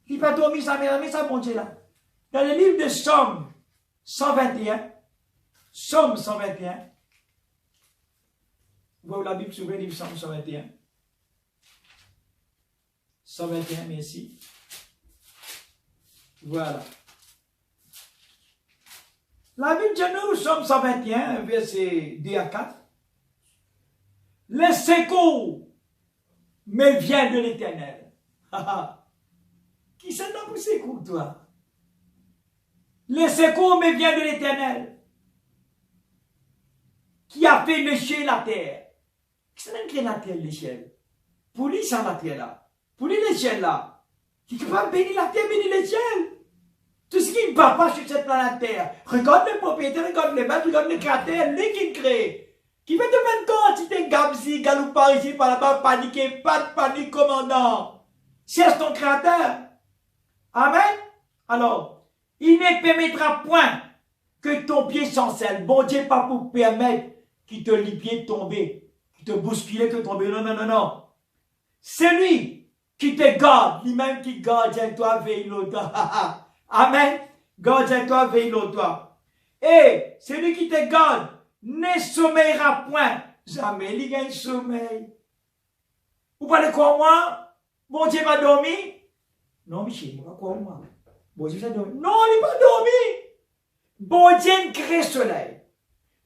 Speaker 1: qui n'a pas dormi, ça bon Dieu là. Dans le livre de Somme 121, Somme 121, vous voyez la Bible sur le livre Somme 121. 121, merci. Voilà. La Bible de nous, Somme 121, verset 2 à 4. Le secours me vient de l'Éternel. Qui s'en a pour secours, toi? Le secours me vient de l'Éternel, qui a fait lécher la terre. Qui s'en a créé la terre, l'échelle? Pour lui, ça la terre là. Pour lui, l'échelle là. Qui ne peut pas bénir la terre, bénir l'échelle. Tout ce qui ne va pas sur cette planète Terre, regarde les propriétaires, regarde les maîtres, regarde les cratères, les qui créent. Qui fait de 20 ans, si t'es gabsi, galoupe par ici, par là-bas, paniqué, pas de panique, commandant. Cherche ton créateur. Amen. Alors, il ne permettra point que ton pied chancelle. Bon Dieu, pas pour permettre qu'il te lit pied tomber, qu'il te bouscule, te tomber. Non, non, non, non. C'est lui qui te garde, lui-même qui garde, toi, veille l'autre. Amen. Garde-toi, veille toi. Et celui qui te garde ne sommeillera point. Jamais il gagne sommeil. Vous parlez quoi moi? Bon Dieu va dormir? Non, Michel, il va quoi moi? Bon Dieu va dormir? Non, il va dormir. Bon Dieu crée le soleil.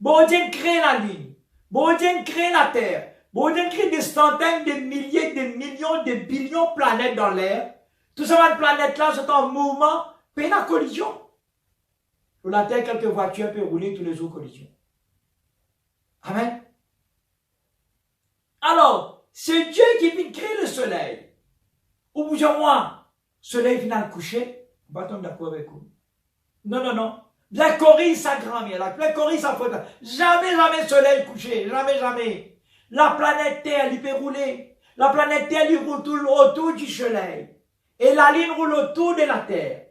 Speaker 1: Bon Dieu crée la lune. Bon Dieu crée la terre. Bon Dieu crée des centaines, de milliers, de millions, de billions de planètes dans l'air. Tout ça, planète-là, c'est en mouvement. Puis la collision. Sur la terre, quelques voitures peuvent rouler tous les jours collision. Amen. Alors, c'est Dieu qui vient créer le soleil. Ou vous dire moi, soleil vient le coucher, vous tomber d'accord avec vous. Non, non, non. La Corée, sa grand-mère, la Corée, sa faute. Jamais, jamais soleil couché. Jamais, jamais. La planète Terre, il peut rouler. La planète Terre, il roule autour du soleil. Et la ligne roule autour de la Terre.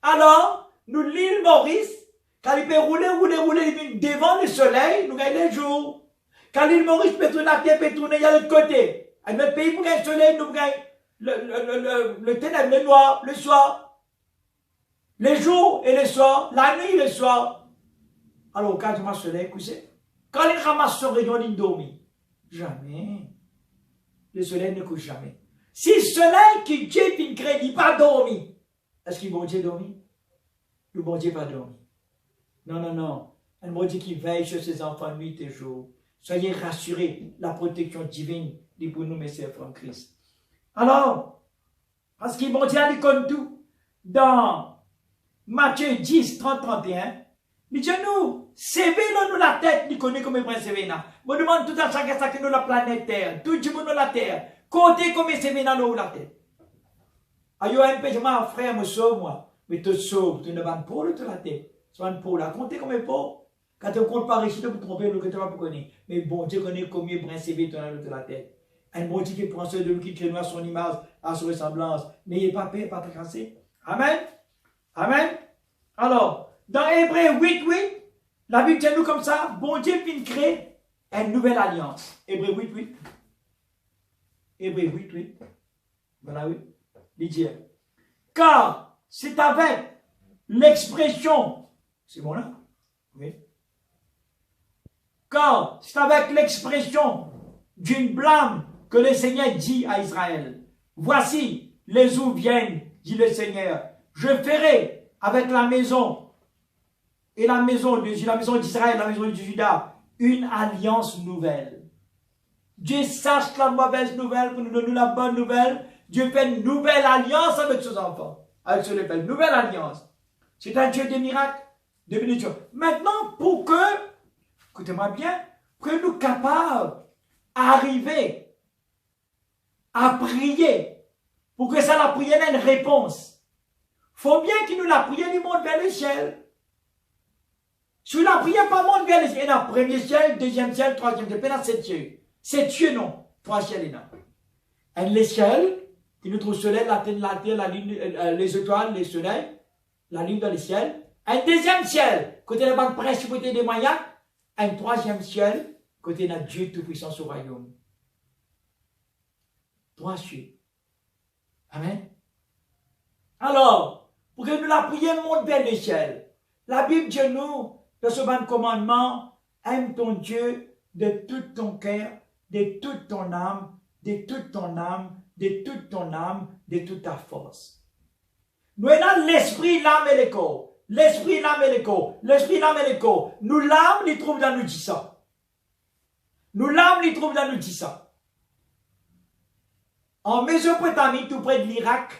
Speaker 1: Alors, nous, l'île Maurice, quand il peut rouler, il vient devant le soleil, nous gagnons les jours. Quand l'île Maurice peut tourner, la terre peut tourner, il y a l'autre côté. À notre pays, pour gagner le soleil, nous gagnons le ténèbre, le noir, le soir. Les jours et les soirs, la nuit et le soir. Alors, quand il ramasse le soleil, couché. Quand il ramasse son rayon, il dormit. Jamais. Le soleil ne couche jamais. Si le soleil qui Dieu vient créer, il n'a pas dormi. Est-ce qu'il bon Dieu dormi? Le bon Dieu pas dormi. Non, non, non. Un bon Dieu qui veille sur ses enfants nuit et jour. Soyez rassurés, la protection divine est pour nous, mes sœurs en Christ. Alors, parce qu'il bon Dieu a dit comme tout, dans Matthieu 10, 30, 31, mais Dieu nous, sévez-nous la tête, il connaît comme il prend sévéna. Je demande tout à chacun ça que nous la planète Terre, tout le monde la Terre, côté comme il sévéna nous la tête. Ayo un péchement, frère, me sauve moi. Mais te sauve, tu ne vas pas pour le la tête. Tu vas pour la compter comme un pauvre. Quand tu comptes pas réussir, tu peux te tromper, tu ne vas pas connaître. Mais bon, Dieu connaît combien de principes tu as de la tête. Un bon Dieu qui prend ceux de lui qui crée à son image, à son ressemblance. N'ayez pas peur, pas tracassé. Amen. Amen. Alors, dans Hébreux 8, 8, la Bible dit nous comme ça, bon Dieu vient créer une nouvelle alliance. Hébreux 8, 8. Hébreux 8, 8. Voilà, oui. Car c'est avec l'expression, c'est bon là? Oui. Car c'est avec l'expression d'une blâme que le Seigneur dit à Israël. Voici, les eaux viennent, dit le Seigneur, je ferai avec la maison et la maison d'Israël, la maison de Juda, une alliance nouvelle. Dieu sache la mauvaise nouvelle pour nous donner la bonne nouvelle. Dieu fait une nouvelle alliance avec ses enfants, avec ce peuple, nouvelle alliance. C'est un Dieu de miracles, de bénédictions. Maintenant, pour que, écoutez-moi bien, que nous capables d'arriver à prier, pour que ça, la prière ait une réponse, il faut bien qu'il nous la prière du monde vers le ciel. Si la prière pas monte vers le ciel, il y a un premier ciel, deuxième ciel, troisième ciel, il y a 7 cieux. 7 cieux, non. 3 ciels, il y en a. Et les ciels, qui nous trouvent le soleil, la terre, la lune, les étoiles, les soleils, la lune dans le ciel. Un deuxième ciel, côté de la banque presse, côté des moyens. Un troisième ciel, côté de Dieu Tout-Puissant au royaume. 3 cieux. Amen. Alors, pour que nous la prière monte vers le ciel, la Bible dit nous, dans ce bon commandement, aime ton Dieu de tout ton cœur, de toute ton âme, de toute ton âme, de toute ton âme, de toute ta force. Nous avons l'esprit, l'âme et le corps. L'esprit, l'âme et le corps. L'esprit, l'âme et le corps. Nous, l'âme, les trouve dans nous dit ça. Nous, l'âme, les trouve dans nous dit ça. En Mésopotamie, tout près de l'Irak,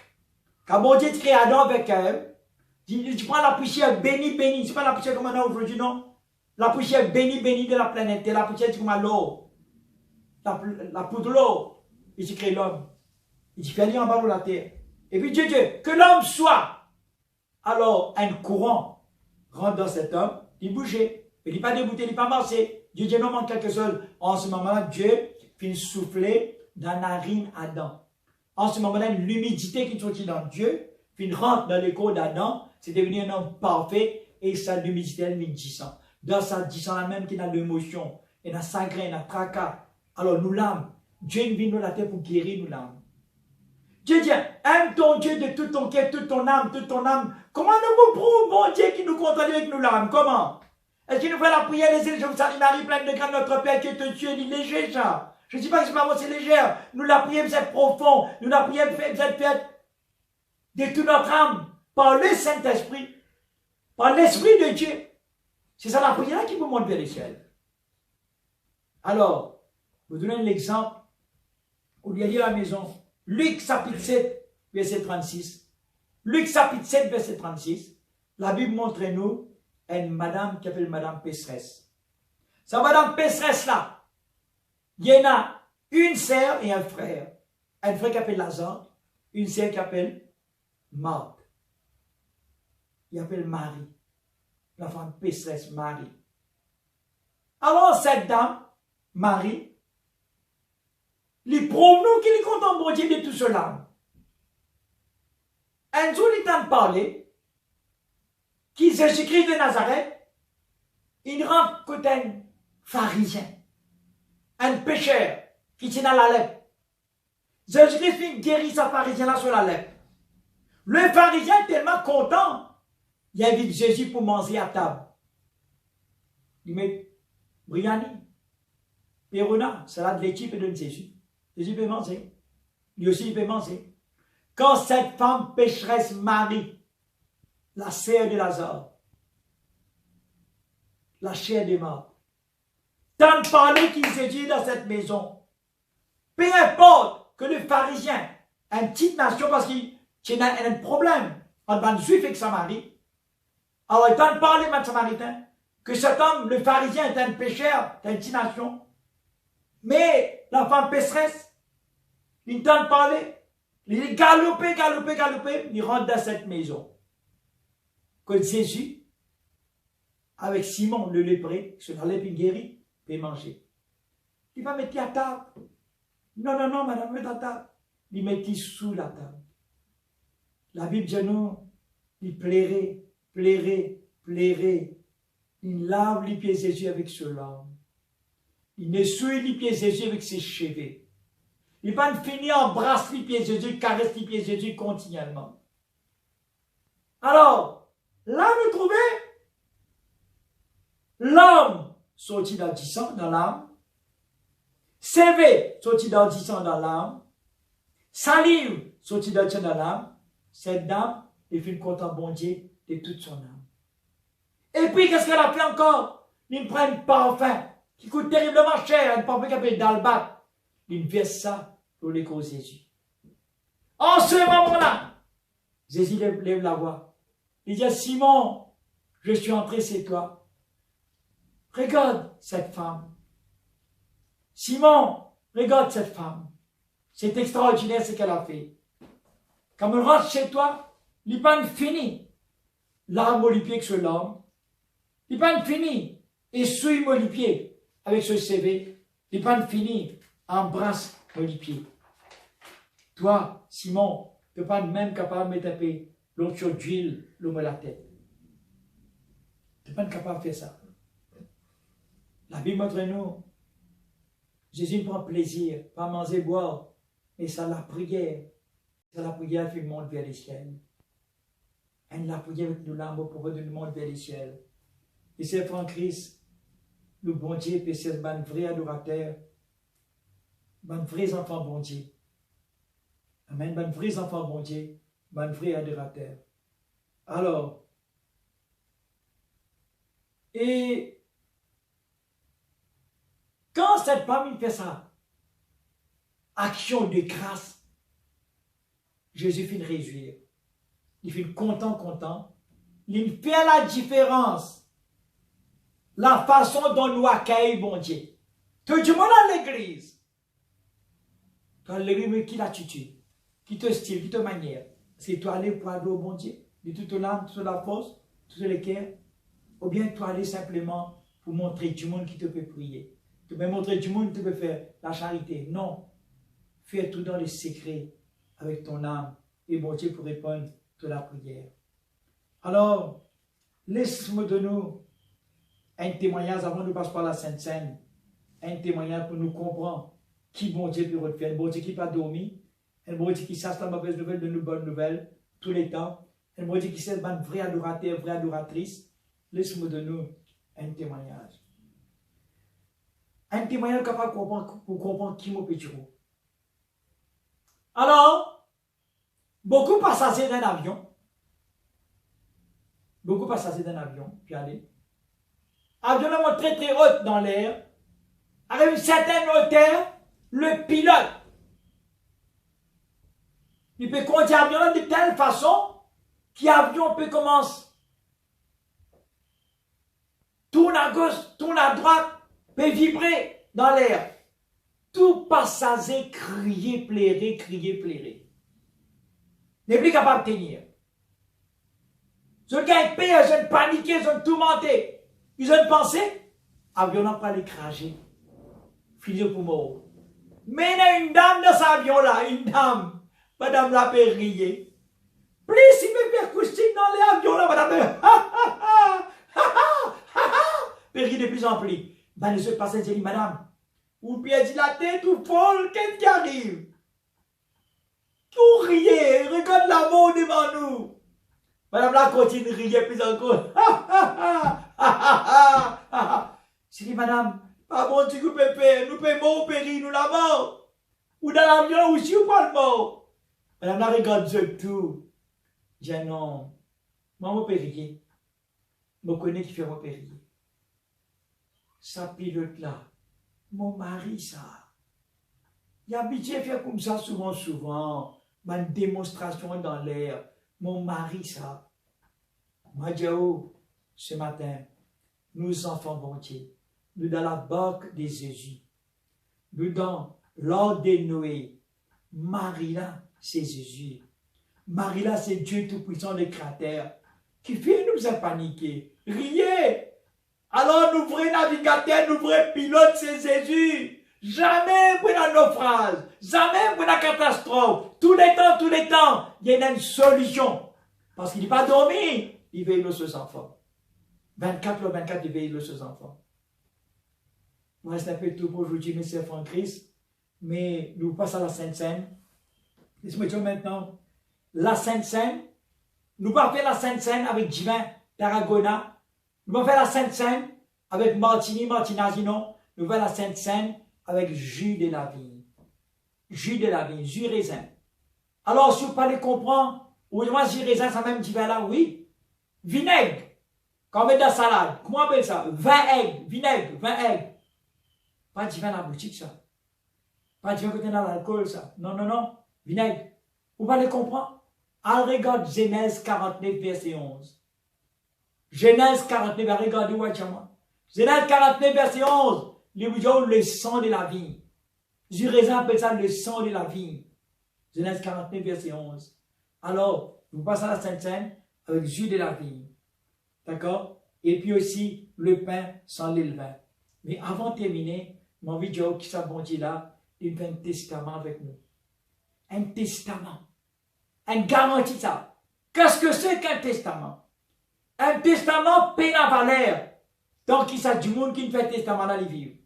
Speaker 1: quand mon Dieu crée Adam avec Ève, tu prends la poussière bénie, c'est pas la poussière comme on a aujourd'hui, non? La poussière bénie de la planète, la poussière comme l'eau, la poudre de l'eau, il s'est créé l'homme. Il s'est fait aller en bas de la terre. Et puis Dieu dit, que l'homme soit. Alors, un courant rentre dans cet homme, il bougeait. Il n'est pas débouté, il n'est pas marché. Dieu dit, non, manque quelque chose. En ce moment-là, Dieu fait souffler dans la narine Adam. En ce moment-là, l'humidité qui est sortie dans Dieu, puis rentre dans le corps d'Adam, c'est devenu un homme parfait, et ça, l'humidité, elle met 10 ans. Dans ça, 10 ans, là même, qu'il a l'émotion, il a sangrin, il a tracas. Alors, nous l'âme, Dieu vient dans la terre pour guérir nous l'âme. Dieu dit, aime ton Dieu de tout ton cœur, toute ton âme, toute ton âme. Comment nous prouve, mon Dieu, qui nous contrarie avec nous l'âme? Comment? Est-ce qu'il nous fait la prière, les îles, je vous salue Marie, pleine de grâce, notre Père qui est Dieu, il est léger, ça. Je ne dis pas que c'est pas moi, c'est légère. Nous la prière, vous êtes profond. Nous la prière, vous êtes faite de toute notre âme, par le Saint-Esprit, par l'Esprit de Dieu. C'est ça la prière qui vous monte vers le ciel. Alors, vous donnez l'exemple, où il y a dit à la maison, Luc chapitre 7, verset 36. Luc chapitre 7, verset 36. La Bible montre-nous une madame qui s'appelle Madame Pécheresse. Sa Madame Pécheresse là, il y en a une sœur et un frère. Un frère qui s'appelle Lazare, une sœur qui s'appelle Marthe. Il appelle Marie. La femme pécheresse Marie. Alors cette dame, Marie, il prouve nous qu'il est content bon Dieu de tout cela. Un jour, il t'a parlé qu'il Jésus-Christ de Nazareth, il rentre côté un pharisien, un pécheur qui tient dans la lèpre. Jésus-Christ guérit sa pharisien là sur la lèpre. Le pharisien est tellement content, il invite Jésus pour manger à table. Il met Briani, Perona, salade de laitier, et donne Jésus. Jésus peut manger. Lui aussi, il peut manger. Quand cette femme pécheresse Marie, la sœur de Lazare, la chair des morts, tant de parler qu'il se dit dans cette maison, peu importe que le pharisien, une petite nation, parce qu'il y a un problème entre un juif et Samarie, alors il tente de parler, avec Samaritain, que cet homme, le pharisien, est un pécheur, est une petite nation, mais la femme pécheresse, il tente de parler, il est galopé, il rentre dans cette maison. Que Jésus, avec Simon le lépré, sur la lèpre guéri, peut manger. Il va mettre à table. Non, madame, mettez à table. Il mettit sous la table. La Bible dit non, il plairait. Il lave les pieds de Jésus avec ce larme. Il essuie les pieds de Jésus avec ses cheveux. Il va finir embrasse les pieds de Jésus, caresse les pieds de Jésus continuellement. Alors, là, vous trouvez l'homme sorti dans 10 ans dans l'âme, CV sorti dans 10 ans dans l'âme, salive sorti dans 10 ans dans l'âme, cette dame, il fait content bon Dieu de toute son âme. Et puis, qu'est-ce qu'elle a fait encore? Il prend un parfum qui coûte terriblement cher, un parfum qui s'appelle d'albâtre. Il verse ça pour les causes Jésus. En ce moment-là, Jésus lève la voix. Il dit à Simon, je suis entré chez toi. Regarde cette femme. Simon, regarde cette femme. C'est extraordinaire ce qu'elle a fait. Quand on rentre chez toi, il n'est pas fini. L'arme au pied sur l'homme. Il n'est pas fini. Et souille mon pied avec ce CV. Il n'est pas fini. Embrasse mon pied. Toi, Simon, tu n'es pas même capable de me taper l'autre d'huile, l'homme à la tête. Tu n'es pas capable de faire ça. La Bible montre nous. Jésus prend plaisir, pas manger, boire, mais c'est la prière. C'est la prière qui monte vers les ciels. Et la prière avec nous l'âme pour nous monter vers les ciels. Et c'est en Christ, le bon Dieu, et c'est un vrai adorateur, un vrai enfant bon Dieu. Amen, un vrai enfant bon Dieu, un vrai adorateur. Alors, et quand cette femme fait ça, action de grâce, Jésus fait réjouir. Il fait content. Il fait la différence. La façon dont nous accueillons bon Dieu. Tout le monde à l'église. Dans l'église, qui l'attitude, qui te style, qui te manière. C'est toi aller pour adorer bon Dieu, de toute l'âme, toute la force, tout le cœur. Ou bien toi aller simplement pour montrer du monde qui te peut prier. Tu peux montrer du monde qui te peut faire la charité. Non. Fais tout dans les secrets avec ton âme. Et bon Dieu pour répondre de la prière. Alors, laisse-moi de nous un témoignage avant de passer par la Sainte Seine. Un témoignage pour nous comprendre qui bon Dieu peut faire. Un bon Dieu qui n'a pas dormi. Un bon Dieu qui sache la mauvaise nouvelle de nos bonnes nouvelles tous les temps. Un bon Dieu qui sait un vrai adorateur, vraie adoratrice. Laisse-moi de nous un témoignage. Un témoignage capable pour comprendre qui m'a péché. Alors, beaucoup passagers d'un avion. Puis allez. Avion est très très haute dans l'air. À une certaine hauteur, le pilote, il peut conduire l'avion de telle façon que l'avion peut commencer. Tourne à gauche, tourne à droite, peut vibrer dans l'air. Tout passager crier, plairer. N'est plus capable de tenir. Je gagne peur, je paniquer, je tourmenter. Ils ont pensé, avion n'a pas l'écrasé. Fini pour mort. Mais il y a une dame dans cet avion-là, une dame. Madame la peut rire. Plus il me fait acoustique dans les avions là, madame. Peut rire de plus en plus. Ben, les autres passagers disent, madame, vous pied dit la tête ou folle, qu'est-ce qui arrive? Tout riez, regarde la mort devant nous. Madame là continue de rire plus encore. Je dis, madame, pas bon, tu peux faire, nous pouvons mort au péril, nous la mort. Ou dans l'avion aussi, ou pas le mort. Madame là regarde tout. Je dis, non, moi, mon péril, je connais qui fait mon péril. Ça pilote là, mon mari, ça. Il a habitué à faire comme ça souvent. Une démonstration dans l'air. Mon mari, ça. Moi, Dieu, ce matin, nous enfants bon Dieu, nous dans la barque de Jésus, nous dans l'ordre de Noé. Marie là, c'est Jésus. Marie là, c'est Dieu Tout-Puissant, le Créateur, qui fait nous a paniquer. Riez! Alors, nous vrais navigateurs, nous vrais pilotes, c'est Jésus. Jamais pour un naufrage, jamais pour une catastrophe. Tous les temps, il y a une solution. Parce qu'il n'est pas dormi, il veille sur ses enfants. 24 il veille sur ses enfants. Moi, c'est un peu tout pour aujourd'hui, mes sœurs en Christ. Mais nous passons à la Sainte Seine. Laisse-moi dire maintenant, la Sainte Seine, nous ne pouvons pas faire la Sainte Seine avec Divin Tarragona. Nous pouvons faire la Sainte Seine avec Martinazino. Nous faisons la Sainte Seine avec jus de la vigne, jus raisin. Alors, si vous parlez comprendre Ou moi, si raisin, ça même petit vin là, oui. Vinaigre. Quand on met de la salade, comment on appelle ça? Vin aigre, vinaigre, vin aigre. Pas du vin dans la boutique, ça. Pas du vin côté dans l'alcool, ça. Non, non, non. Vinaigre. Vous allez comprendre? Alors, regarde Genèse 49, verset 11. Genèse 49, regardez où est-ce moi. Genèse 49, verset 11. Le sang de la vie. Du raisin appelle ça le sang de la vie. Genèse 49, verset 11. Alors, vous passez à la Sainte Seine avec jus de la vigne. D'accord? Et puis aussi, le pain sans le levain. Mais avant de terminer, mon envie de dire qui ça bon Dieu là, il fait un testament avec nous. Un testament. Une garantie ça. Qu'est-ce que c'est qu'un testament? Un testament paie la valeur. Donc, il s'agit du monde qui ne fait un testament dans les vivre.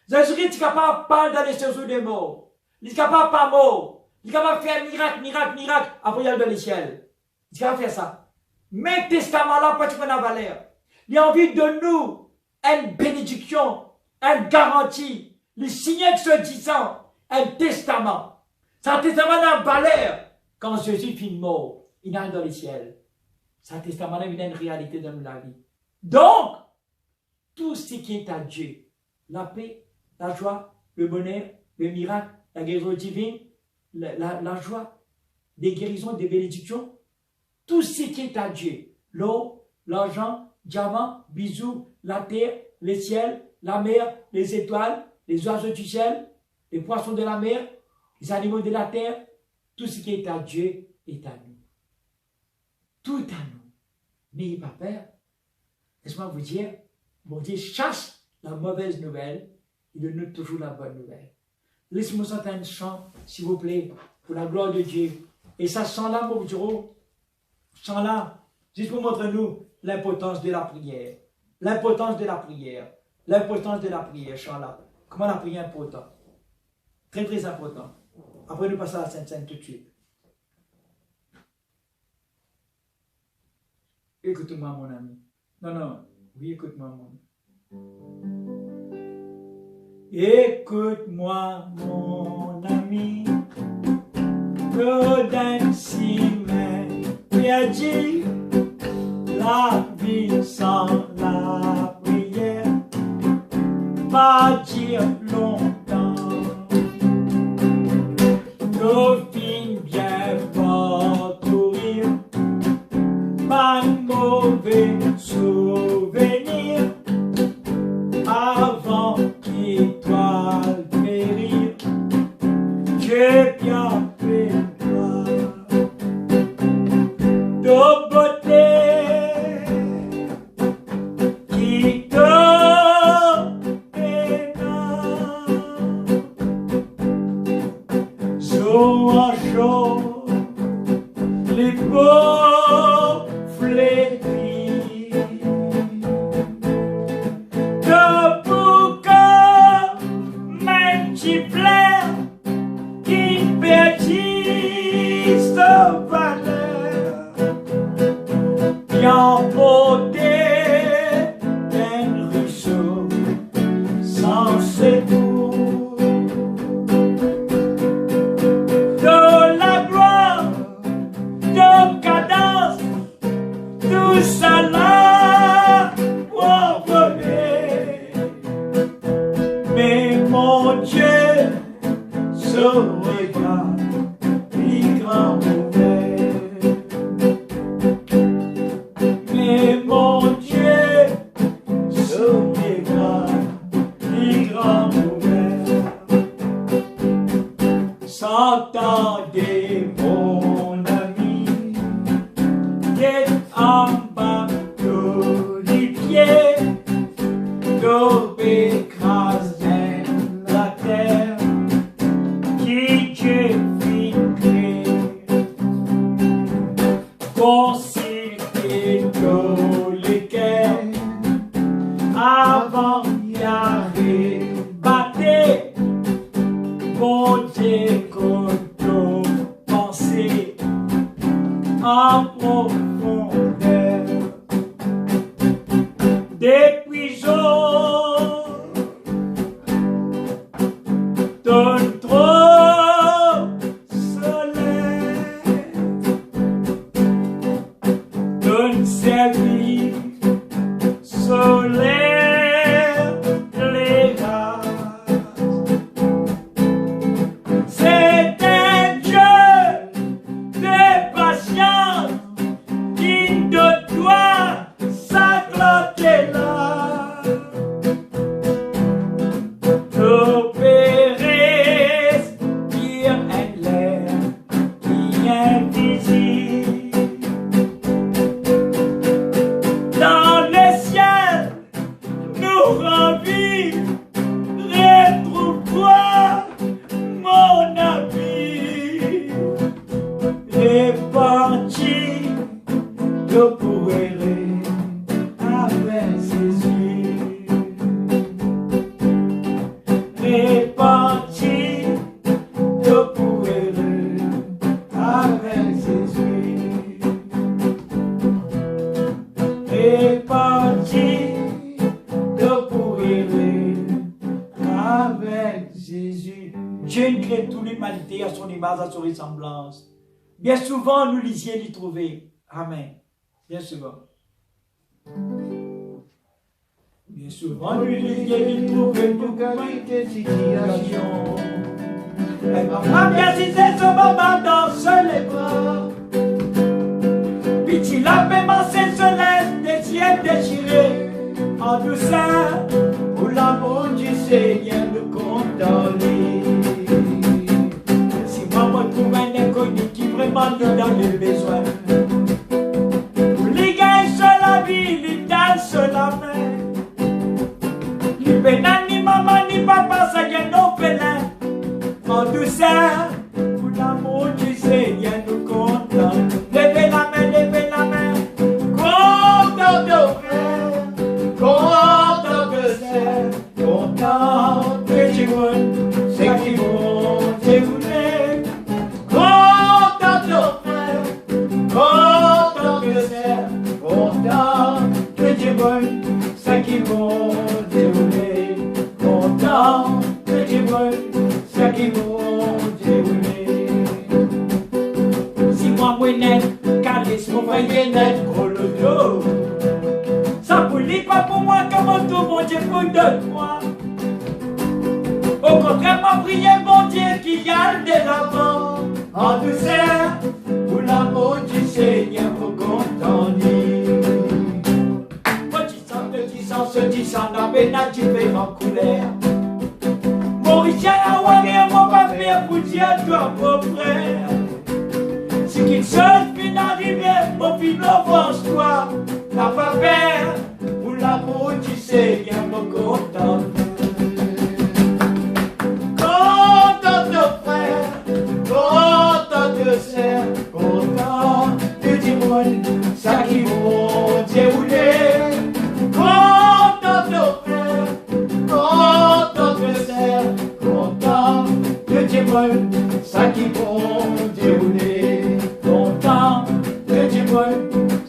Speaker 1: Jésus-Christ est capable de parler dans les séjours des morts. Il est capable de pas mort. Il est capable de faire miracle, miracle, miracle. Après, il y a dans les ciels. Il est capable de faire ça. Mais le testament là, pas de la valeur. Il a envie de nous une bénédiction, une garantie. Le signe se disant, un testament. C'est un testament a valeur. Quand Jésus finit mort, il est dans les ciels. C'est un testament là, il a une réalité dans la vie. Donc, tout ce qui est à Dieu, la paix, la joie, le bonheur, le miracle, la guérison divine, la joie, des guérisons, des bénédictions, tout ce qui est à Dieu, l'eau, l'argent, diamant, bijoux, la terre, le ciel, la mer, les étoiles, les oiseaux du ciel, les poissons de la mer, les animaux de la terre, tout ce qui est à Dieu est à nous. Tout est à nous. N'ayez pas peur. Laisse-moi vous dire, bon Dieu chasse la mauvaise nouvelle, il donne toujours la bonne nouvelle. Laissez-moi chanter un chant, s'il vous plaît, pour la gloire de Dieu. Et ça chant-là, mon Dieu, chant-là, juste pour montrer nous l'importance de la prière. L'importance de la prière. L'importance de la prière, chant-là. Comment la prière est importante. Très, très important. Après, nous passons à la Sainte Seine tout de suite. Écoute-moi, mon ami. Non, non. Oui, écoute-moi, mon ami. Écoute-moi, mon ami. Claudin Simen lui a dit la vie sans la prière, pas dire longtemps. Dauphine bien fort courir, pas de mauvais souvenir, avant qu'il doit périr. J'ai bien fait toi de beauté qui te pénale. Jour en jour, les beaux flétris debout comme un petit fleur qui perdit sa valeur, bien beauté d'un ruisseau sans secours. De la gloire, de cadence, tout ça là pour voler. Mais mon Dieu, ce regard, il grand ouvert. heureux avec Jésus. Répandu de pour heureux avec Jésus. Répandu de pour heureux avec Jésus. Dieu crée toute l'humanité à son image, à son ressemblance. Bien souvent, nous lisions l'y trouver. Amen. Bien souvent. Bien souvent, nous lisions l'y trouver pour qualité de situation. Elle m'a bien cité son maman dans les bras. Puis il a pémancé ce laisse des yeux déchirés en douceur. Pour l'amour du Seigneur nous condamner. Si moi me trouve un inconnu qui vraiment nous dans le besoin. Pour les gars sur la vie, les dames sur la main. Ni pénal, ni maman, ni papa, ça y est non pénal. En douceur, pour l'amour du Seigneur nous condamne. Levez la main, levez la main. Content de frère, content de sœur, content de Dieu, c'est qui vont dérouler. Content de frère, content de sœur, content de Dieu, c'est qui vont dérouler. Content de Dieu, c'est qui vont dérouler. Si moi net, calé, si mon voyez net, gros le dos. Ça polie pas pour moi comme tout mon Dieu pour de moi. Au contraire, m'a prié mon Dieu qui a de l'avant. En douceur, pour l'amour du Seigneur, pour contenter. Petit sang, n'a pas tu fais en couleur. Mauricien a ouaré mon papier pour dire toi, mon frère. Si qu'il seul puis d'arriver, mon fils offense-toi. N'a pas peur, pour l'amour du Seigneur, mon content. Content de frère, content de sœur, content de Dieu, ça qui vont dérouler. Content de frère, content de sœur, content de Dieu, ça qui vont dérouler. Content de Dieu,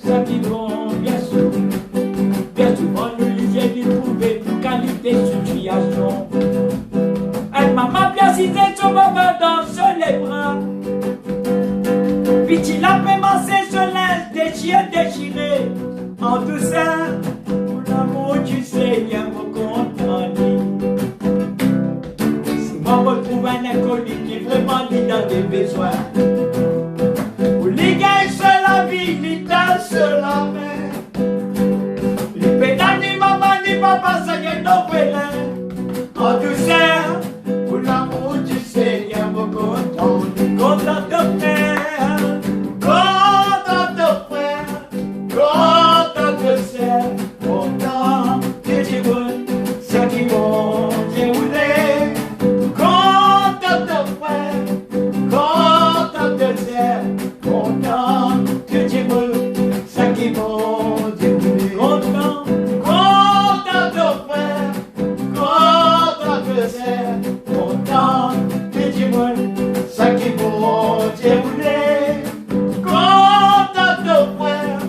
Speaker 1: ça qui vont bien souvent. Bien souvent, nous lisions d'y trouver toute qualité de situation. Elle m'a bien cité son maman dans les bras. Puis il a pémancé ce linge déchiré en douceur. Pour l'amour du Seigneur, me contenter. Si moi me trouve un inconnu qui vraiment lit dans des besoins. Pour les gars sur la vie, les dames sur la main. Les pédales, ni maman, ni papa, ça y est non pédale. En douceur, pour l'amour du Seigneur, me contente. Content de frère, content de frère, content de sœur, content de Dieu, ça qui vont dérouler. Content de frère, content de sœur, content de Dieu, ça qui vont dérouler. Content de frère, content de sœur, content de Dieu, ça qui vont dérouler. Content de frère,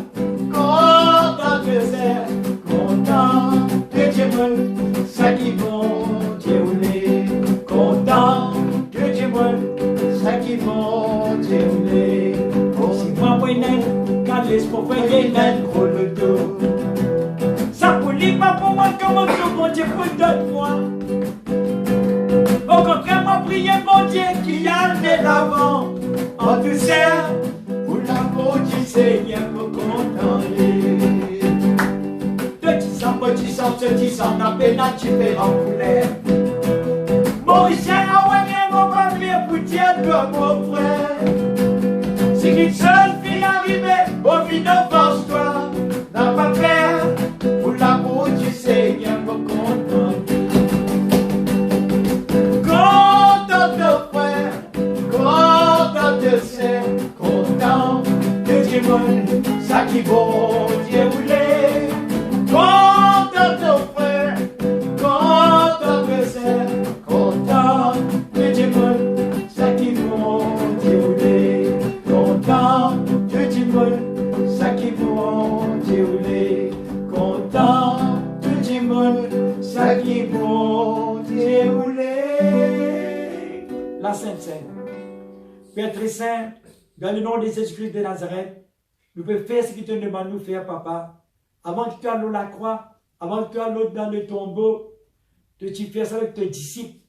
Speaker 1: content de sœur, content de Dieu, ça qui vont dérouler. Content de Dieu, ça qui vont dérouler. Si moi quand l'espoir fait net gros le dos. Ça polie pas pour moi comme tout mon Dieu pour de moi. Au contraire, m'a prié mon Dieu qui a de l'avant. En douceur, pour l'amour du Seigneur, me contenter. Petit sang, n'a peine à tu fais en couleur. Mauricien a oué mon papier pour dire toi, mon frère. Si qu'une seule fille arrivée, au fil offense-toi. N'a pas peur, pour l'amour du Seigneur, me contenter. Content de frère, content de sœur, content de Dieu, ça qui vaut Dieu.
Speaker 2: vont dérouler.
Speaker 1: La Sainte Seine. Père très saint, dans le nom de Jésus-Christ de Nazareth, nous pouvons faire ce que tu te demandes de nous faire, papa. Avant que tu ailles à la croix, avant que tu ailles dans le tombeau, de tu fais ça avec tes disciples.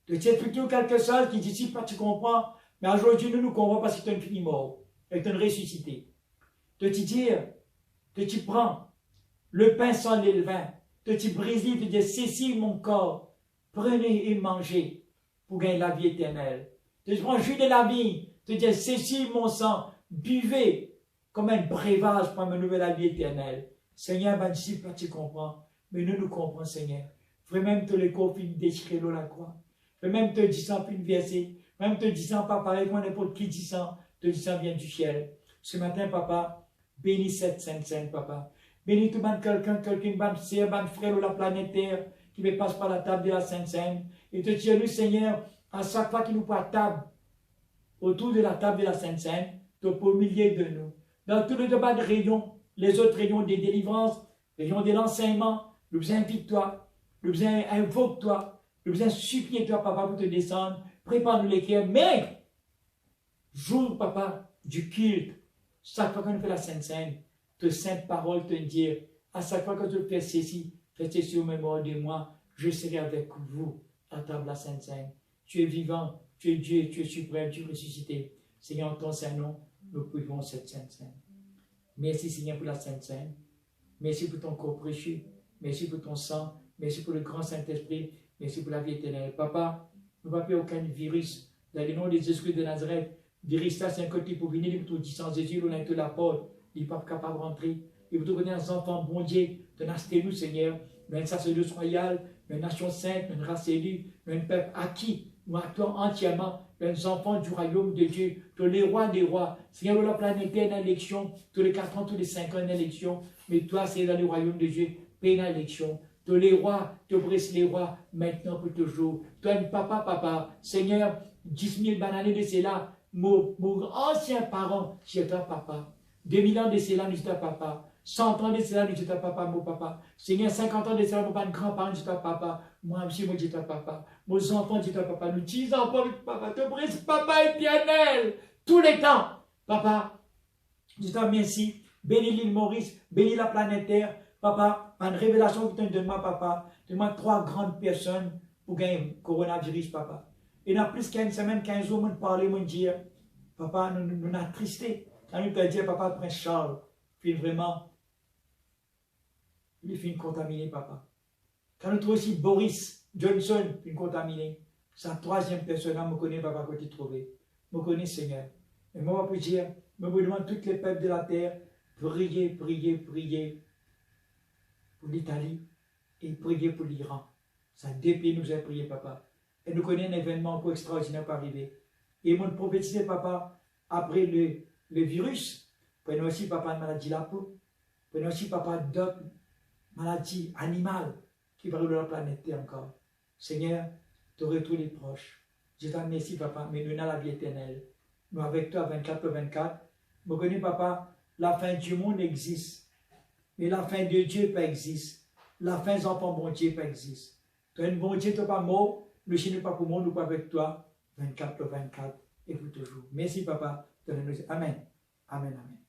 Speaker 1: De tu es plutôt quelque chose qui disciples, tu comprends. Mais aujourd'hui, nous comprenons parce que tu es fini mort et que tu es ressuscité. De te dire que tu prends le pain sans le levain, que tu brises, de dire, ceci mon corps, prenez et mangez pour gagner la vie éternelle. Que tu prends le jus de la vie, te dire, ceci mon sang, buvez comme un breuvage pour me nouveler la vie éternelle. Seigneur, ma disciple, tu comprends, mais nous comprenons, Seigneur. Frère, même te le corps finit déchiré dans la croix. Frère, même te disant une versée, même te disant, papa, avec moi, n'importe qui disant, te disant vient du ciel. Ce matin, papa, bénis cette Sainte Seine, papa. Bénis tout le quelqu'un, ban sœur, ban frère de la planète Terre, qui me passe par la table de la Sainte Seine. Et te dire, nous, Seigneur, à chaque fois qu'il nous passe table, autour de la table de la Sainte Seine, tu es au milieu de nous. Dans tous les débats de réunion, les autres réunions des délivrances, réunions de l'enseignement, nous invite-toi, nous invoque-toi, nous supplie-toi, papa, pour te descendre. Prépare-nous les cœurs, mais, jour, papa, du culte, chaque fois qu'on fait la Sainte Seine, te sainte parole te dire, à chaque fois que tu fais ceci, faites ceci au mémoire de moi, je serai avec vous à table de la Sainte Seine. Tu es vivant, tu es Dieu, tu es suprême, tu es ressuscité. Seigneur, en ton Saint-Nom, nous privons cette Sainte Seine. Merci Seigneur pour la Sainte Seine. Merci pour ton corps précieux. Merci pour ton sang. Merci pour le grand Saint-Esprit. Merci pour la vie éternelle. Papa, nous ne va pas aucun virus. Dans le nom de Jésus de Nazareth, virus là, c'est un côté pour venir, pour tout dire sans Jésus, on a été la porte. Il n'est pas capable de rentrer. Et pour devenir un enfant bon Dieu, de nasser nous, Seigneur. Nous une sacerdoce royale, une nation sainte, une race élue, un peuple acquis. Nous actons entièrement les enfants du royaume de Dieu, tous les rois des rois. Seigneur, la planète est en élection, tous les 4 ans, tous les 5 ans en élection. Mais toi, c'est dans le royaume de Dieu, paix en élection. Tous les rois, te brise les rois, maintenant pour toujours. Toi, papa, Seigneur, 10 000 bananes de cela, mon ancien parent, c'est toi, papa. 2000 ans de cela, nous sommes papa. 100 ans de cela, nous sommes papa, mon papa. Seigneur, 50 ans de cela, mon grand-parent, nous sommes papa. Moi aussi, moi, je suis papa. Mes enfants, je suis papa. Nous 10 enfants, papa. Te brise, papa éternel. Tous les temps. Papa, je te remercie. Bénis l'île Maurice. Bénis la planète Terre. Papa, une révélation que tu me donnes, papa. Donne-moi 3 grandes personnes pour gagner le coronavirus, papa. Et dans plus qu'une semaine, 15 jours, nous parler, nous dire, papa, nous sommes attristés. Quand nous te dit, papa, Prince Charles, puis vraiment, il finit contaminé, papa. Quand nous trouvons aussi Boris Johnson, puis contaminé, c'est la 3e personne, je me connais, papa, que tu trouves. Je me connais, Seigneur. Et moi, je peux dire, je me demande tous les peuples de la terre, priez pour l'Italie et priez pour l'Iran. Ça depuis nous a prié, papa. Et nous connaissons un événement encore extraordinaire pour arriver. Et mon prophétisé, papa, après le virus, prenons aussi, papa, une maladie de la peau, prenons aussi, papa, d'autres maladies animales qui parlent de la planète Terre encore. Seigneur, tu aurais tous les proches. Je te remercie, papa, mais nous avons la vie éternelle. Nous avec toi, 24/24. Je connais, papa, la fin du monde existe. Mais la fin de Dieu pas existe. La fin des enfants bon Dieu pas existe. Tu es un bon Dieu, tu n'es pas mort. Le chien n'est pas pour moi, nous pas avec toi. 24/24 et pour toujours. Merci, papa. Amen. Amen, amen.